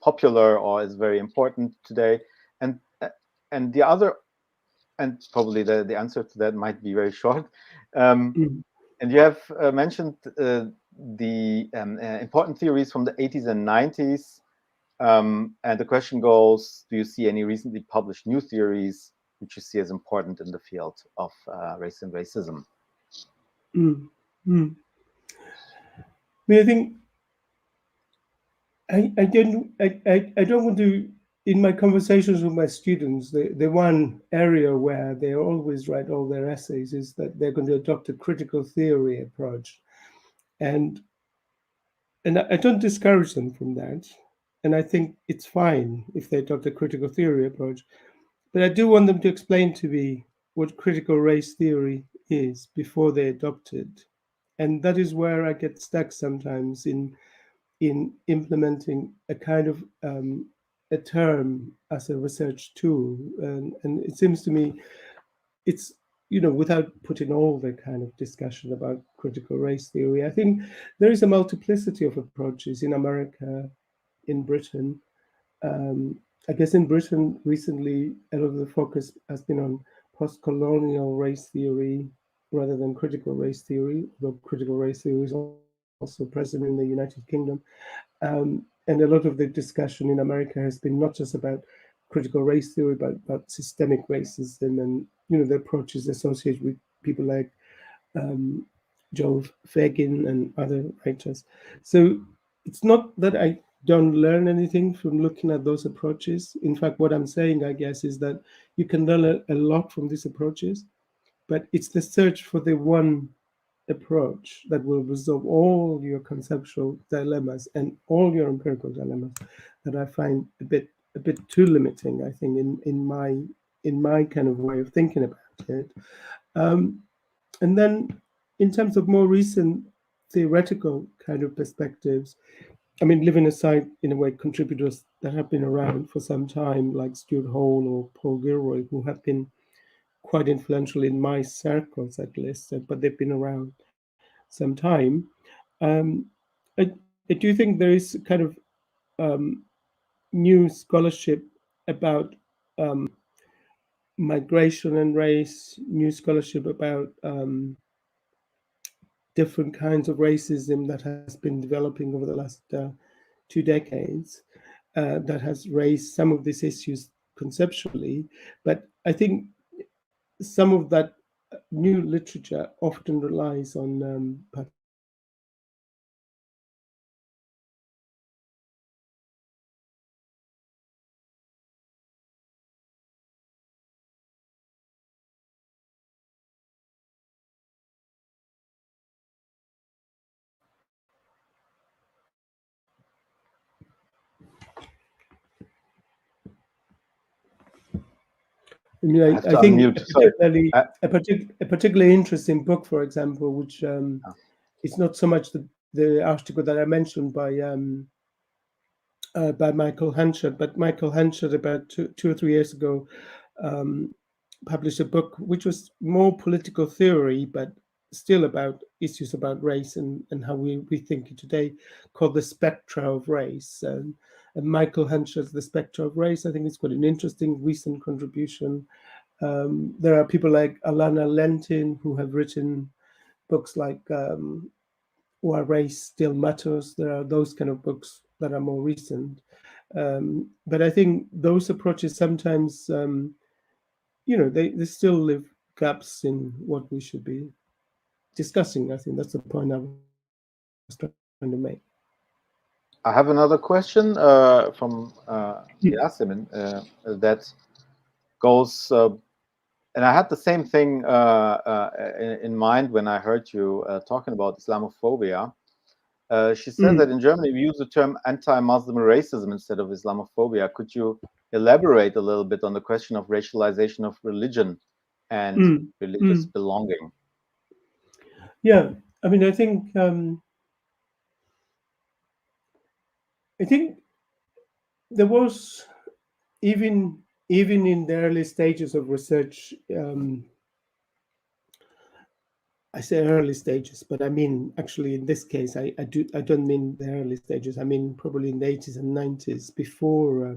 popular or is very important today, and the other, and probably the answer to that might be very short. And you have mentioned the important theories from the 80s and 90s, and the question goes: do you see any recently published new theories which you see as important in the field of race and racism? I think I don't want to, in my conversations with my students, the one area where they always write all their essays is that they're going to adopt a critical theory approach, and I don't discourage them from that, and I think it's fine if they adopt a critical theory approach, but I do want them to explain to me what critical race theory is before they adopt it, and that is where I get stuck sometimes in implementing a kind of a term as a research tool, and it seems to me it's, without putting all the kind of discussion about critical race theory, I think there is a multiplicity of approaches in America, in Britain. I guess in Britain recently, a lot of the focus has been on post-colonial race theory rather than critical race theory, though critical race theory is also present in the United Kingdom. And a lot of the discussion in America has been not just about critical race theory, but about systemic racism and, the approaches associated with people like Joe Fagin and other writers. So it's not that I don't learn anything from looking at those approaches. In fact, what I'm saying, I guess, is that you can learn a lot from these approaches, but it's the search for the one approach that will resolve all your conceptual dilemmas and all your empirical dilemmas that I find a bit too limiting, I think, in my kind of way of thinking about it. And then in terms of more recent theoretical kind of perspectives, I mean, leaving aside, in a way, contributors that have been around for some time, like Stuart Hall or Paul Gilroy, who have been quite influential in my circles, at least, but they've been around some time. I do think there is kind of new scholarship about migration and race, new scholarship about different kinds of racism that has been developing over the last 2 decades, that has raised some of these issues conceptually. But I think some of that new literature often relies on I mean, I think a particularly interesting book, for example, which is not so much the article that I mentioned by Michael Hanchett, but Michael Hanchett about two or 3 years ago published a book which was more political theory, but still about issues about race and how we think it today, called The Spectra of Race. And Michael Hanchett's The Spectra of Race, I think it's quite an interesting recent contribution. There are people like Alana Lentin who have written books like Why Race Still Matters. There are those kind of books that are more recent. But I think those approaches sometimes, they still leave gaps in what we should be discussing. I think that's the point I was trying to make. I have another question from Yasemin that goes, and I had the same thing in mind when I heard you talking about Islamophobia. She said that in Germany we use the term anti-Muslim racism instead of Islamophobia. Could you elaborate a little bit on the question of racialization of religion and religious belonging? Yeah, I mean, I think there was even in the early stages of research. I say early stages, but I mean actually in this case I don't mean the early stages. I mean probably in the 80s and 90s, before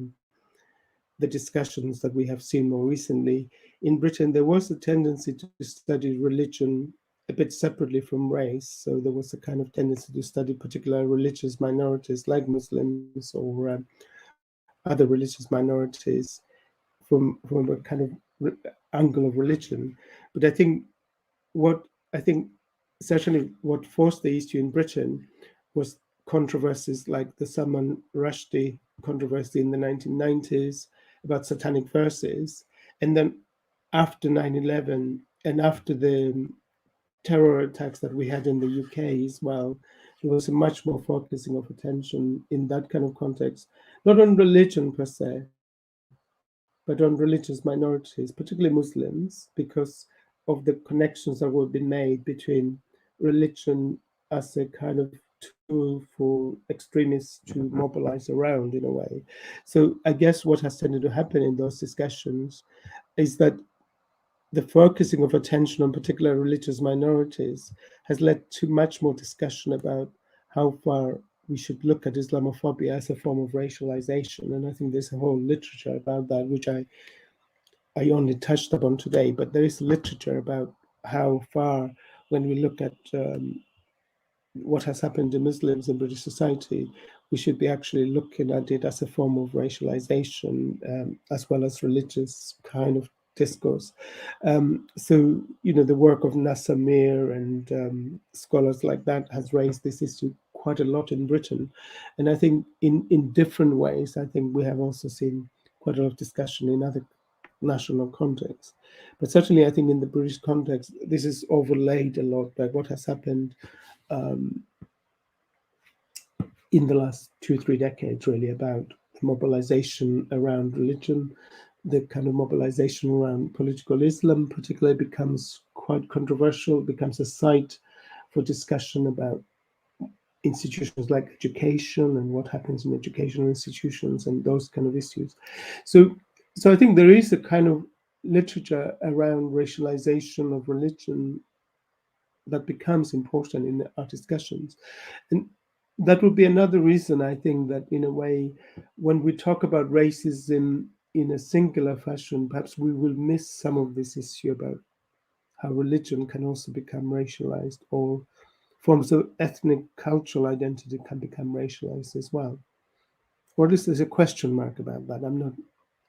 the discussions that we have seen more recently in Britain. There was a tendency to study religion a bit separately from race. So there was a kind of tendency to study particular religious minorities like Muslims or other religious minorities from a kind of angle of religion. But I think essentially what forced the issue in Britain was controversies like the Salman Rushdie controversy in the 1990s about satanic verses. And then after 9/11 and after the terror attacks that we had in the UK as well, there was a much more focusing of attention in that kind of context, not on religion per se, but on religious minorities, particularly Muslims, because of the connections that were being made between religion as a kind of tool for extremists to mobilize around in a way. So I guess what has tended to happen in those discussions is that the focusing of attention on particular religious minorities has led to much more discussion about how far we should look at Islamophobia as a form of racialization. And I think there's a whole literature about that, which I only touched upon today, but there is literature about how far, when we look at what has happened to Muslims in British society, we should be actually looking at it as a form of racialization, as well as religious kind of discourse. So, the work of Nasser Mir and scholars like that has raised this issue quite a lot in Britain. And I think in different ways, I think we have also seen quite a lot of discussion in other national context. But certainly I think in the British context, this is overlaid a lot by what has happened in the last 2-3 decades, really, about mobilization around religion. The kind of mobilization around political Islam particularly becomes quite controversial, becomes a site for discussion about institutions like education and what happens in educational institutions and those kind of issues. So I think there is a kind of literature around racialization of religion that becomes important in our discussions. And that would be another reason, I think, that in a way, when we talk about racism in a singular fashion, perhaps we will miss some of this issue about how religion can also become racialized, or forms of ethnic cultural identity can become racialized as well. Or at least there's a question mark about that. I'm not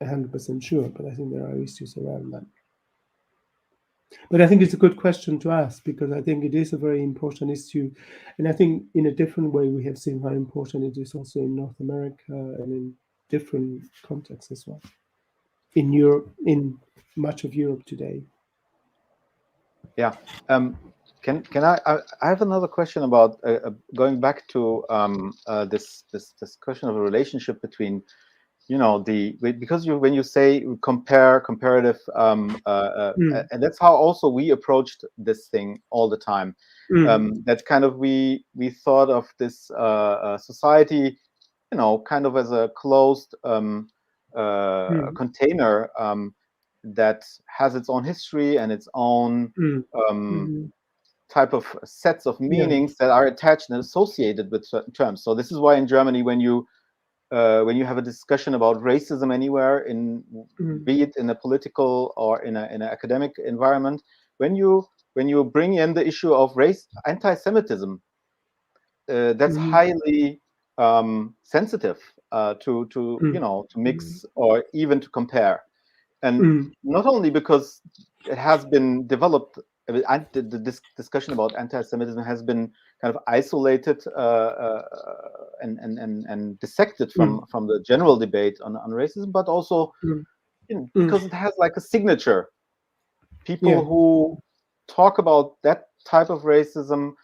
100% sure, but I think there are issues around that. But I think it's a good question to ask, because I think it is a very important issue. And I think in a different way, we have seen how important it is also in North America and in different contexts as well. In Europe, in much of Europe today. Yeah. Can I have another question about going back to this question of a relationship between, because when you say comparative, and that's how also we approached this thing all the time. That kind of we thought of this society, kind of as a closed container that has its own history and its own type of sets of meanings that are attached and associated with certain terms. So this is why in Germany, when you have a discussion about racism anywhere, be it in a political or in an academic environment, when you bring in the issue of race, anti-Semitism, that's highly sensitive to mix or even to compare. And not only because it has been developed, this discussion about anti-Semitism has been kind of isolated and dissected from the general debate on racism, but also because it has like a signature. People who talk about that type of racism,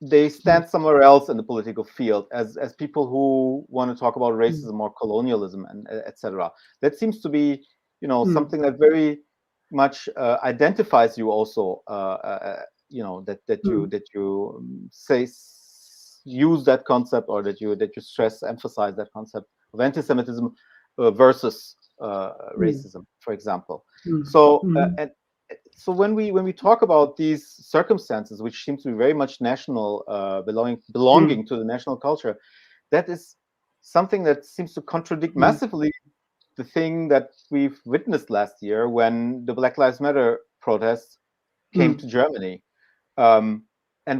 they stand somewhere else in the political field as people who want to talk about racism or colonialism and etc. That seems to be, something that very much identifies you also. That you say use that concept, or that you emphasize that concept of anti-Semitism versus racism, for example. So when we talk about these circumstances, which seem to be very much national, belonging to the national culture, that is something that seems to contradict massively the thing that we've witnessed last year when the Black Lives Matter protests came to Germany. And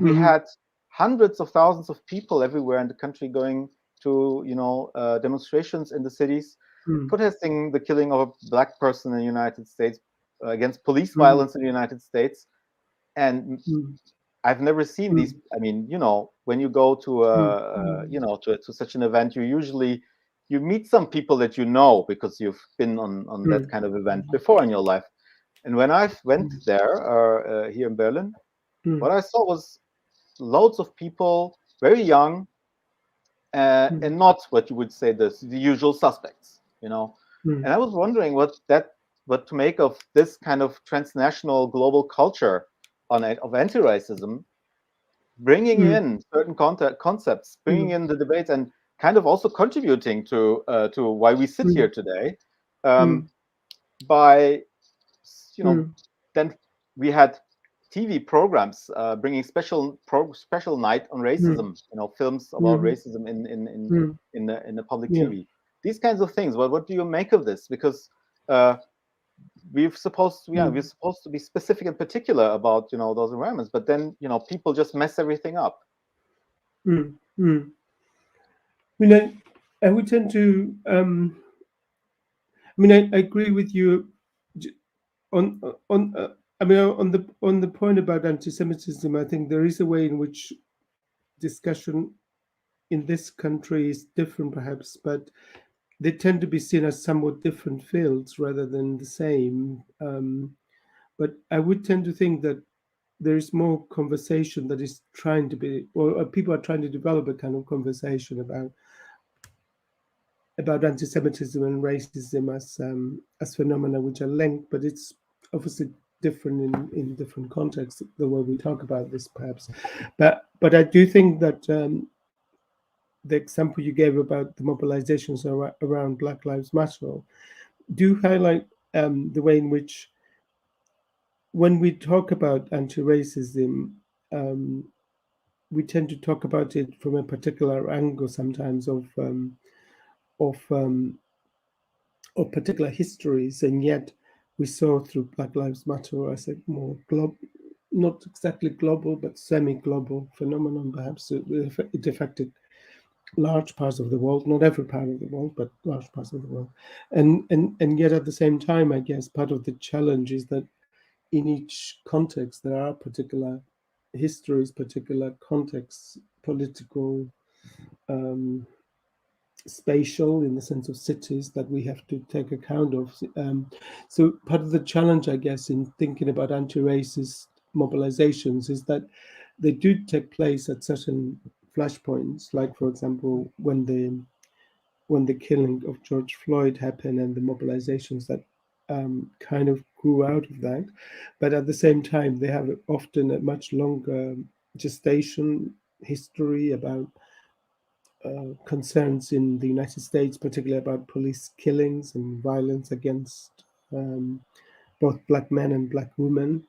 we had hundreds of thousands of people everywhere in the country going to, demonstrations in the cities, protesting the killing of a Black person in the United States, against police violence in the United States. And I've never seen these. I mean, when you go to to such an event, you meet some people that because you've been on that kind of event before in your life. And when I went there here in Berlin, what I saw was loads of people, very young, and not what you would say the usual suspects, And I was wondering what to make of this kind of transnational global culture of anti-racism, bringing in certain concepts, bringing in the debates, and kind of also contributing to why we sit here today. By then we had TV programs bringing special night on racism, films about racism in the public TV. These kinds of things. Well, what do you make of this? Because we're supposed to be specific and particular about those environments, but then people just mess everything up. I would tend to. I agree with you on the point about anti-Semitism. I think there is a way in which discussion in this country is different, perhaps, but they tend to be seen as somewhat different fields rather than the same. But I would tend to think that there is more conversation that is trying to be, or people are trying to develop a kind of conversation about anti-Semitism and racism as phenomena which are linked, but it's obviously different in different contexts, the way we talk about this, perhaps. But I do think that the example you gave about the mobilizations around Black Lives Matter do highlight the way in which, when we talk about anti-racism, we tend to talk about it from a particular angle sometimes of particular histories, and yet we saw through Black Lives Matter as a more not exactly global, but semi-global phenomenon. Perhaps it affected large parts of the world, not every part of the world, but large parts of the world. And yet at the same time, I guess part of the challenge is that in each context there are particular histories, particular contexts, political, spatial, in the sense of cities, that we have to take account of. So part of the challenge, I guess, in thinking about anti-racist mobilizations is that they do take place at certain flashpoints, like, for example, when the killing of George Floyd happened and the mobilizations that kind of grew out of that. But at the same time, they have often a much longer gestation history about concerns in the United States, particularly about police killings and violence against both Black men and Black women.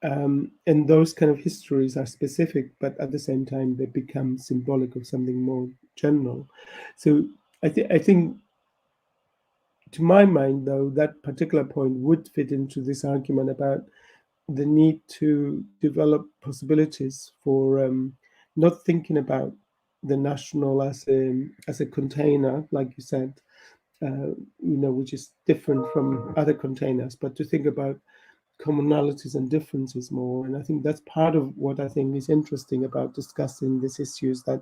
And those kind of histories are specific, but at the same time, they become symbolic of something more general. So I think, to my mind, though, that particular point would fit into this argument about the need to develop possibilities for not thinking about the national as a container, like you said, which is different from other containers, but to think about commonalities and differences more. And I think that's part of what I think is interesting about discussing these issues that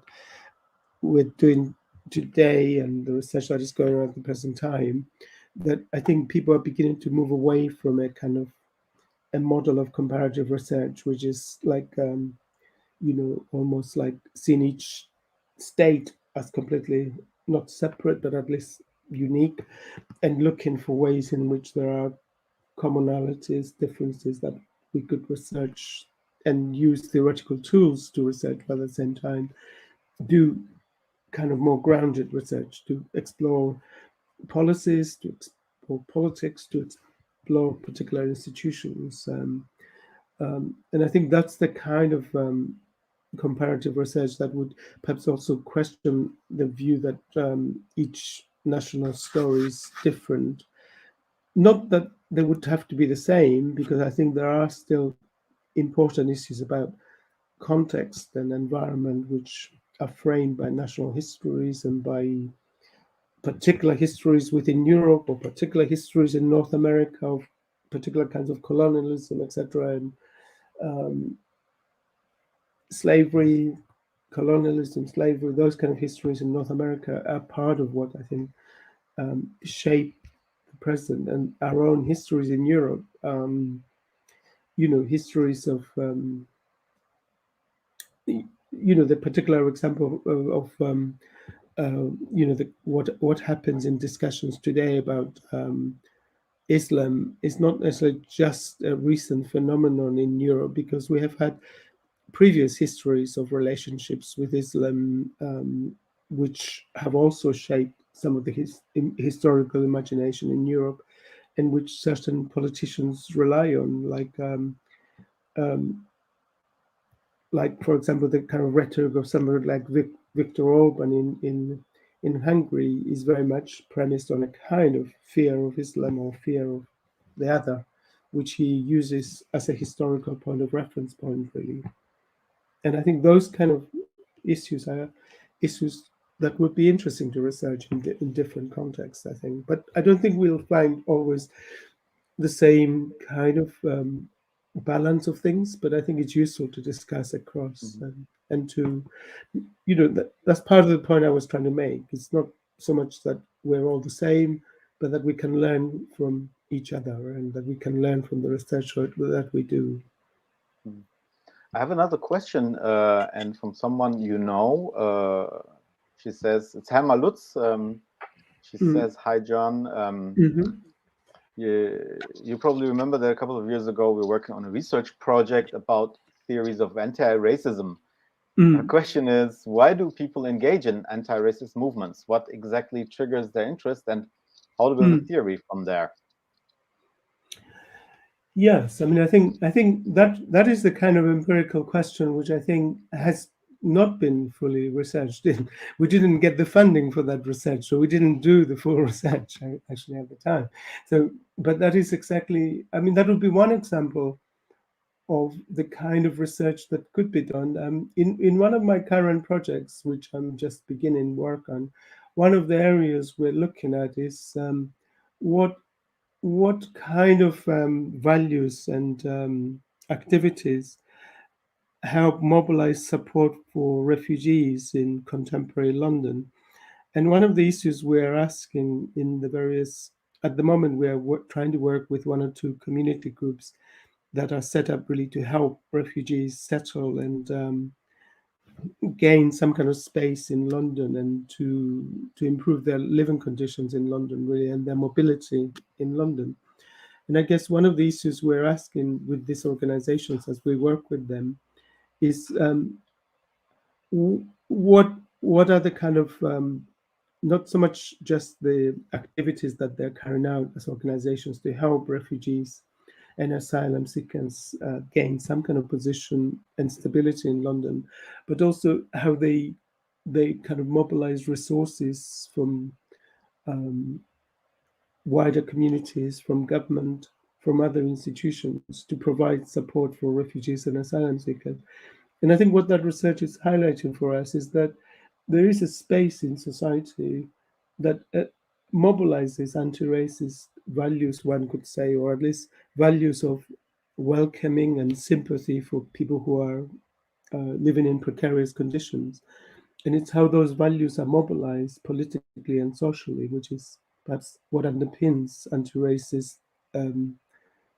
we're doing today and the research that is going on at the present time, that I think people are beginning to move away from a kind of a model of comparative research, which is like, almost like seeing each state as completely not separate, but at least unique, and looking for ways in which there are commonalities, differences that we could research and use theoretical tools to research, but at the same time do kind of more grounded research to explore policies, to explore politics, to explore particular institutions. And I think that's the kind of comparative research that would perhaps also question the view that each national story is different. Not that they would have to be the same, because I think there are still important issues about context and environment which are framed by national histories and by particular histories within Europe or particular histories in North America of particular kinds of colonialism, etc. And slavery, colonialism, slavery, those kind of histories in North America are part of what I think shape the present, and our own histories in Europe. Histories of the particular example of what happens in discussions today about Islam is not necessarily just a recent phenomenon in Europe, because we have had previous histories of relationships with Islam, which have also shaped some of the historical imagination in Europe, and which certain politicians rely on, like for example, the kind of rhetoric of somebody like Viktor Orban in Hungary is very much premised on a kind of fear of Islam or fear of the other, which he uses as a historical point of reference point, really. And I think those kind of issues are issues that would be interesting to research in different contexts, I think. But I don't think we'll find always the same kind of balance of things, but I think it's useful to discuss across and to, that's part of the point I was trying to make. It's not so much that we're all the same, but that we can learn from each other and that we can learn from the research that we do. I have another question, and from someone she says, it's Herma Lutz. She says, hi, John. You probably remember that a couple of years ago, we were working on a research project about theories of anti-racism. The question is, why do people engage in anti-racist movements? What exactly triggers their interest, and how to build a theory from there? Yes, I mean, I think that is the kind of empirical question which I think has not been fully researched. We didn't get the funding for that research, so we didn't do the full research actually at the time. So, but that is exactly, I mean, that would be one example of the kind of research that could be done. In one of my current projects, which I'm just beginning work on, one of the areas we're looking at is what kind of values and activities help mobilize support for refugees in contemporary London. And one of the issues we're asking in the various, at the moment, we're trying to work with one or two community groups that are set up really to help refugees settle and gain some kind of space in London and to improve their living conditions in London, really, and their mobility in London. And I guess one of the issues we're asking with these organizations as we work with them is what are the kind of not so much just the activities that they're carrying out as organizations to help refugees and asylum seekers gain some kind of position and stability in London, but also how they kind of mobilize resources from wider communities, from government, from other institutions to provide support for refugees and asylum seekers. And I think what that research is highlighting for us is that there is a space in society that mobilizes anti-racist values, one could say, or at least values of welcoming and sympathy for people who are living in precarious conditions. And it's how those values are mobilized politically and socially, which is perhaps what underpins anti-racist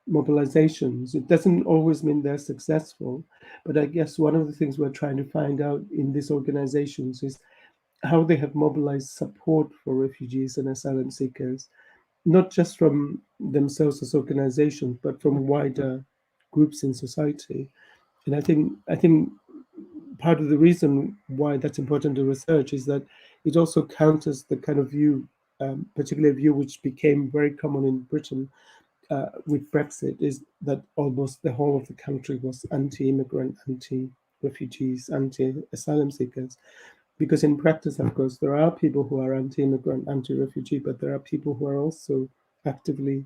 mobilizations. It doesn't always mean they're successful, but I guess one of the things we're trying to find out in these organizations is how they have mobilized support for refugees and asylum seekers, not just from themselves as organizations, but from wider groups in society. And I think part of the reason why that's important to research is that it also counters the kind of view, particular view which became very common in Britain with Brexit, is that almost the whole of the country was anti-immigrant, anti-refugees, anti-asylum seekers. Because in practice, of course, there are people who are anti-immigrant, anti-refugee, but there are people who are also actively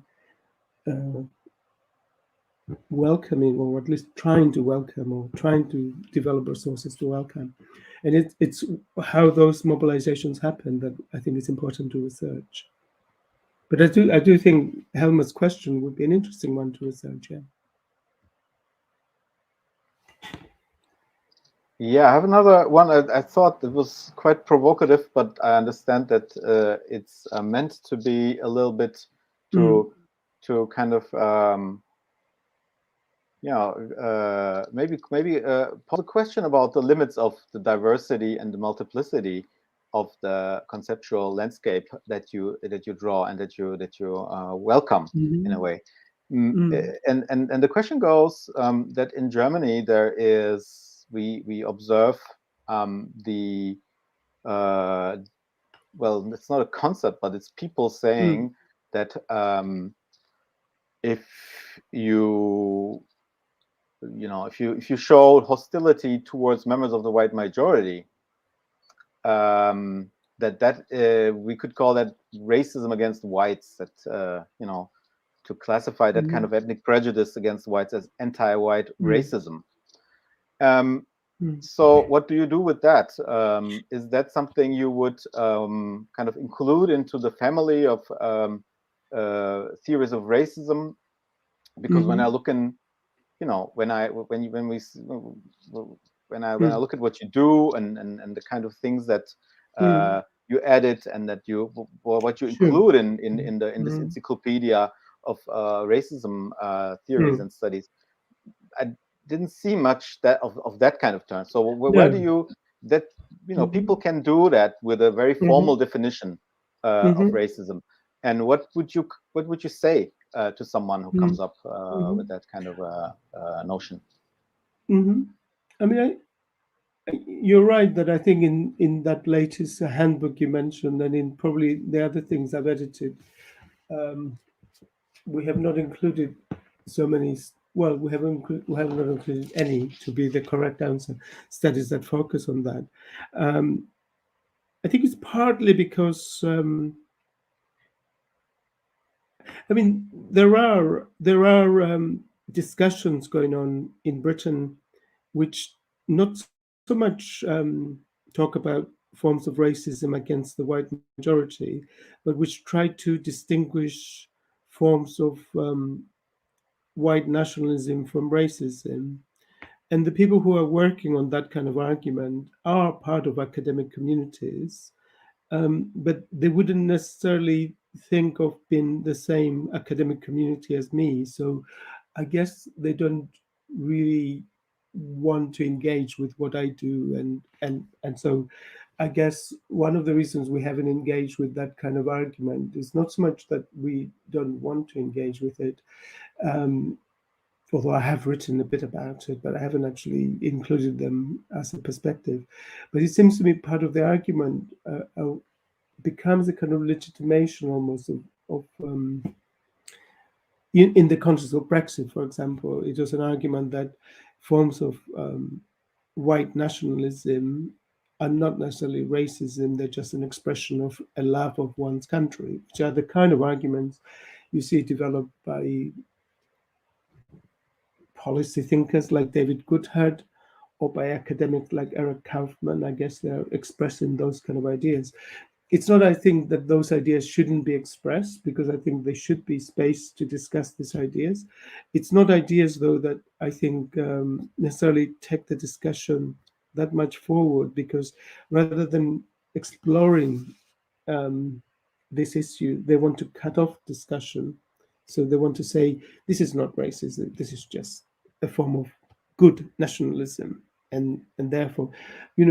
welcoming, or at least trying to welcome, or trying to develop resources to welcome. And it's how those mobilizations happen that I think is important to research. But I do think Helma's question would be an interesting one to research. Yeah. Yeah, I have another one. I thought it was quite provocative, but I understand that it's meant to be a little bit to kind of maybe pose a question about the limits of the diversity and the multiplicity of the conceptual landscape that you draw and that you welcome in a way. And the question goes that in Germany there is we observe the well, it's not a concept, but it's people saying that if you if you show hostility towards members of the white majority, that we could call that racism against whites. That to classify that kind of ethnic prejudice against whites as anti-white racism. So what do you do with that? Is that something you would kind of include into the family of theories of racism? Because when I look in, when I look at what you do and the kind of things that you edit and that what you include in this encyclopedia of racism theories and studies, I didn't see much of that kind of term. So where do you people can do that with a very formal definition of racism? And what would you say to someone who comes up with that kind of notion? I mean, you're right that I think in that latest handbook you mentioned, and in probably the other things I've edited, we have not included so many. Well, we have not included any, to be the correct answer, studies that focus on that. I think it's partly because I mean there are discussions going on in Britain which not so much talk about forms of racism against the white majority, but which try to distinguish forms of white nationalism from racism. And the people who are working on that kind of argument are part of academic communities, but they wouldn't necessarily think of being the same academic community as me. So I guess they don't really want to engage with what I do. And so I guess one of the reasons we haven't engaged with that kind of argument is not so much that we don't want to engage with it, although I have written a bit about it, but I haven't actually included them as a perspective. But it seems to me part of the argument becomes a kind of legitimation almost of in the context of Brexit, for example. It was an argument that forms of white nationalism are not necessarily racism, they're just an expression of a love of one's country, which are the kind of arguments you see developed by policy thinkers like David Goodhart, or by academics like Eric Kaufman. I guess they're expressing those kind of ideas. It's not, I think, that those ideas shouldn't be expressed, because I think there should be space to discuss these ideas. It's not ideas, though, that I think necessarily take the discussion that much forward, because rather than exploring this issue, they want to cut off discussion. So they want to say, this is not racism, this is just a form of good nationalism. And therefore,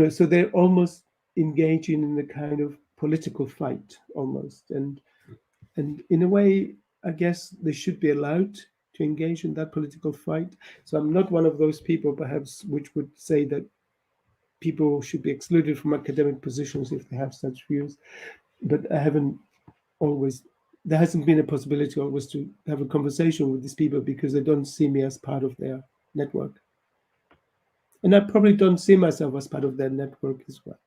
so they're almost engaging in the kind of political fight almost. And in a way, I guess they should be allowed to engage in that political fight. So I'm not one of those people, perhaps, which would say that people should be excluded from academic positions if they have such views. But there hasn't been a possibility always to have a conversation with these people, because they don't see me as part of their network. And I probably don't see myself as part of their network as well.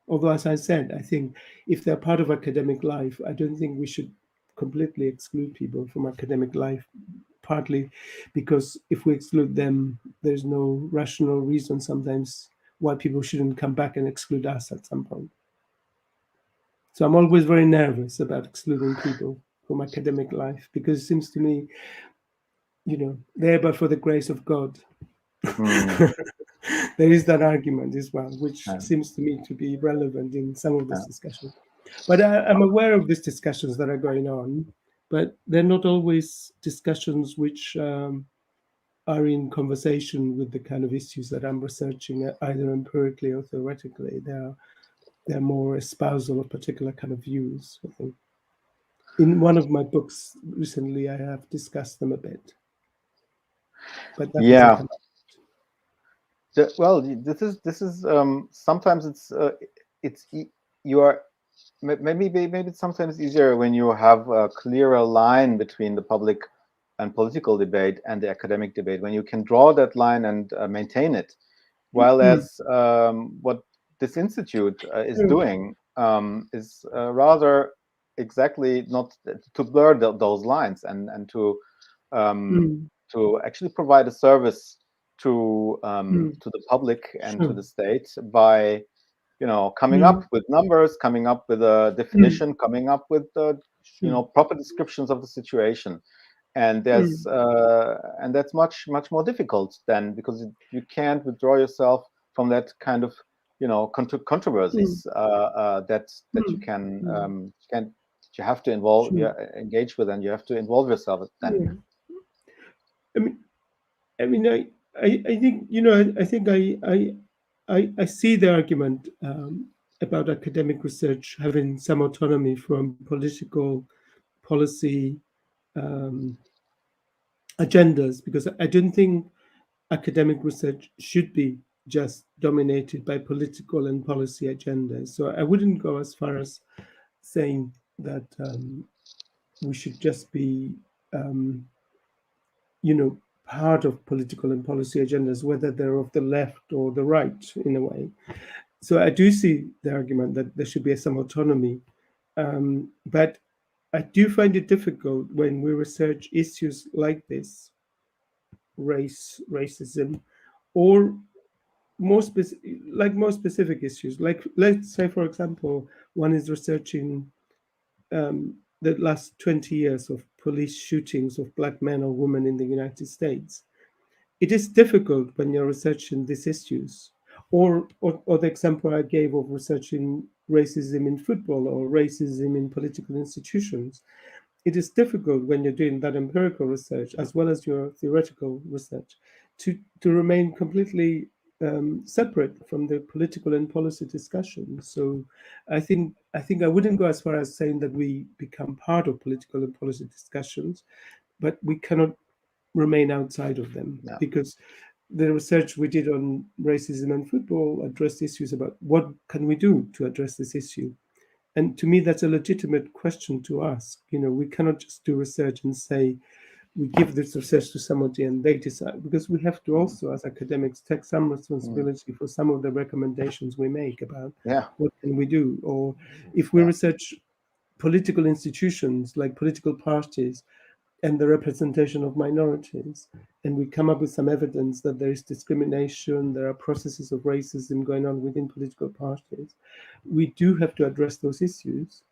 Although, as I said, I think if they're part of academic life, I don't think we should completely exclude people from academic life, partly because if we exclude them, there's no rational reason sometimes why people shouldn't come back and exclude us at some point. So I'm always very nervous about excluding people from academic life, because it seems to me, there but for the grace of God. There is that argument as well, which seems to me to be relevant in some of this discussion. But I'm aware of these discussions that are going on, but they're not always discussions which are in conversation with the kind of issues that I'm researching, either empirically or theoretically. They're more espousal of particular kind of views, I think. In one of my books recently, I have discussed them a bit. But that well, this is sometimes maybe it's sometimes easier when you have a clearer line between the public and political debate and the academic debate, when you can draw that line and maintain it. While as what this institute is doing is rather exactly not to blur those lines and to actually provide a service to the public and to the state by coming up with numbers, coming up with a definition, coming up with proper descriptions of the situation. And there's and that's much more difficult then, because you can't withdraw yourself from that kind of controversies that you you have to engage with, and you have to involve yourself then. I think I see the argument about academic research having some autonomy from political policy agendas, because I don't think academic research should be just dominated by political and policy agendas. So I wouldn't go as far as saying that we should just be part of political and policy agendas, whether they're of the left or the right, in a way. So I do see the argument that there should be some autonomy, but I do find it difficult when we research issues like this, racism, or more specific issues. Like, let's say, for example, one is researching the last 20 years of police shootings of Black men or women in the United States. It is difficult when you're researching these issues. Or the example I gave of researching racism in football or racism in political institutions. It is difficult when you're doing that empirical research as well as your theoretical research to remain completely separate from the political and policy discussion. So I think I wouldn't go as far as saying that we become part of political and policy discussions, but we cannot remain outside of them, because the research we did on racism and football addressed issues about what can we do to address this issue. And to me, that's a legitimate question to ask. We cannot just do research and say, we give this research to somebody and they decide, because we have to also, as academics, take some responsibility for some of the recommendations we make about what can we do. Or if we research political institutions like political parties, and the representation of minorities, and we come up with some evidence that there is discrimination, there are processes of racism going on within political parties, we do have to address those issues.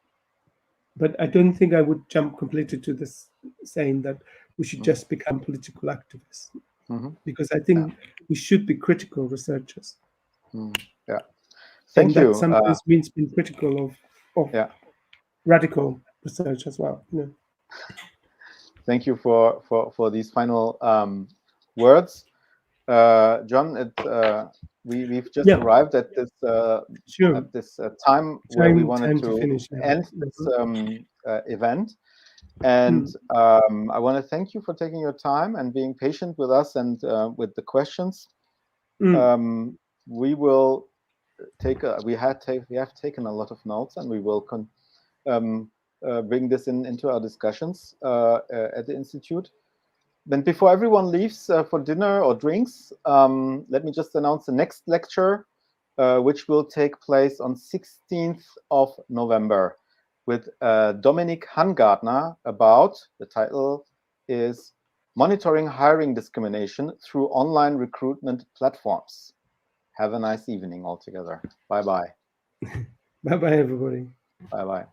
But I don't think I would jump completely to this saying that we should just become political activists, because I think we should be critical researchers. Yeah, thank you. That sometimes means being critical of radical research as well. You know. Thank you for these final words, John. We've just arrived at this at this time where we wanted to finish end this event, and I want to thank you for taking your time and being patient with us and with the questions. We will take we have taken a lot of notes, and we will bring this into our discussions at the Institute. Then before everyone leaves for dinner or drinks, let me just announce the next lecture, which will take place on 16th of November with Dominik Hangartner about, the title is Monitoring Hiring Discrimination Through Online Recruitment Platforms. Have a nice evening altogether. Bye-bye. Bye-bye, everybody. Bye-bye.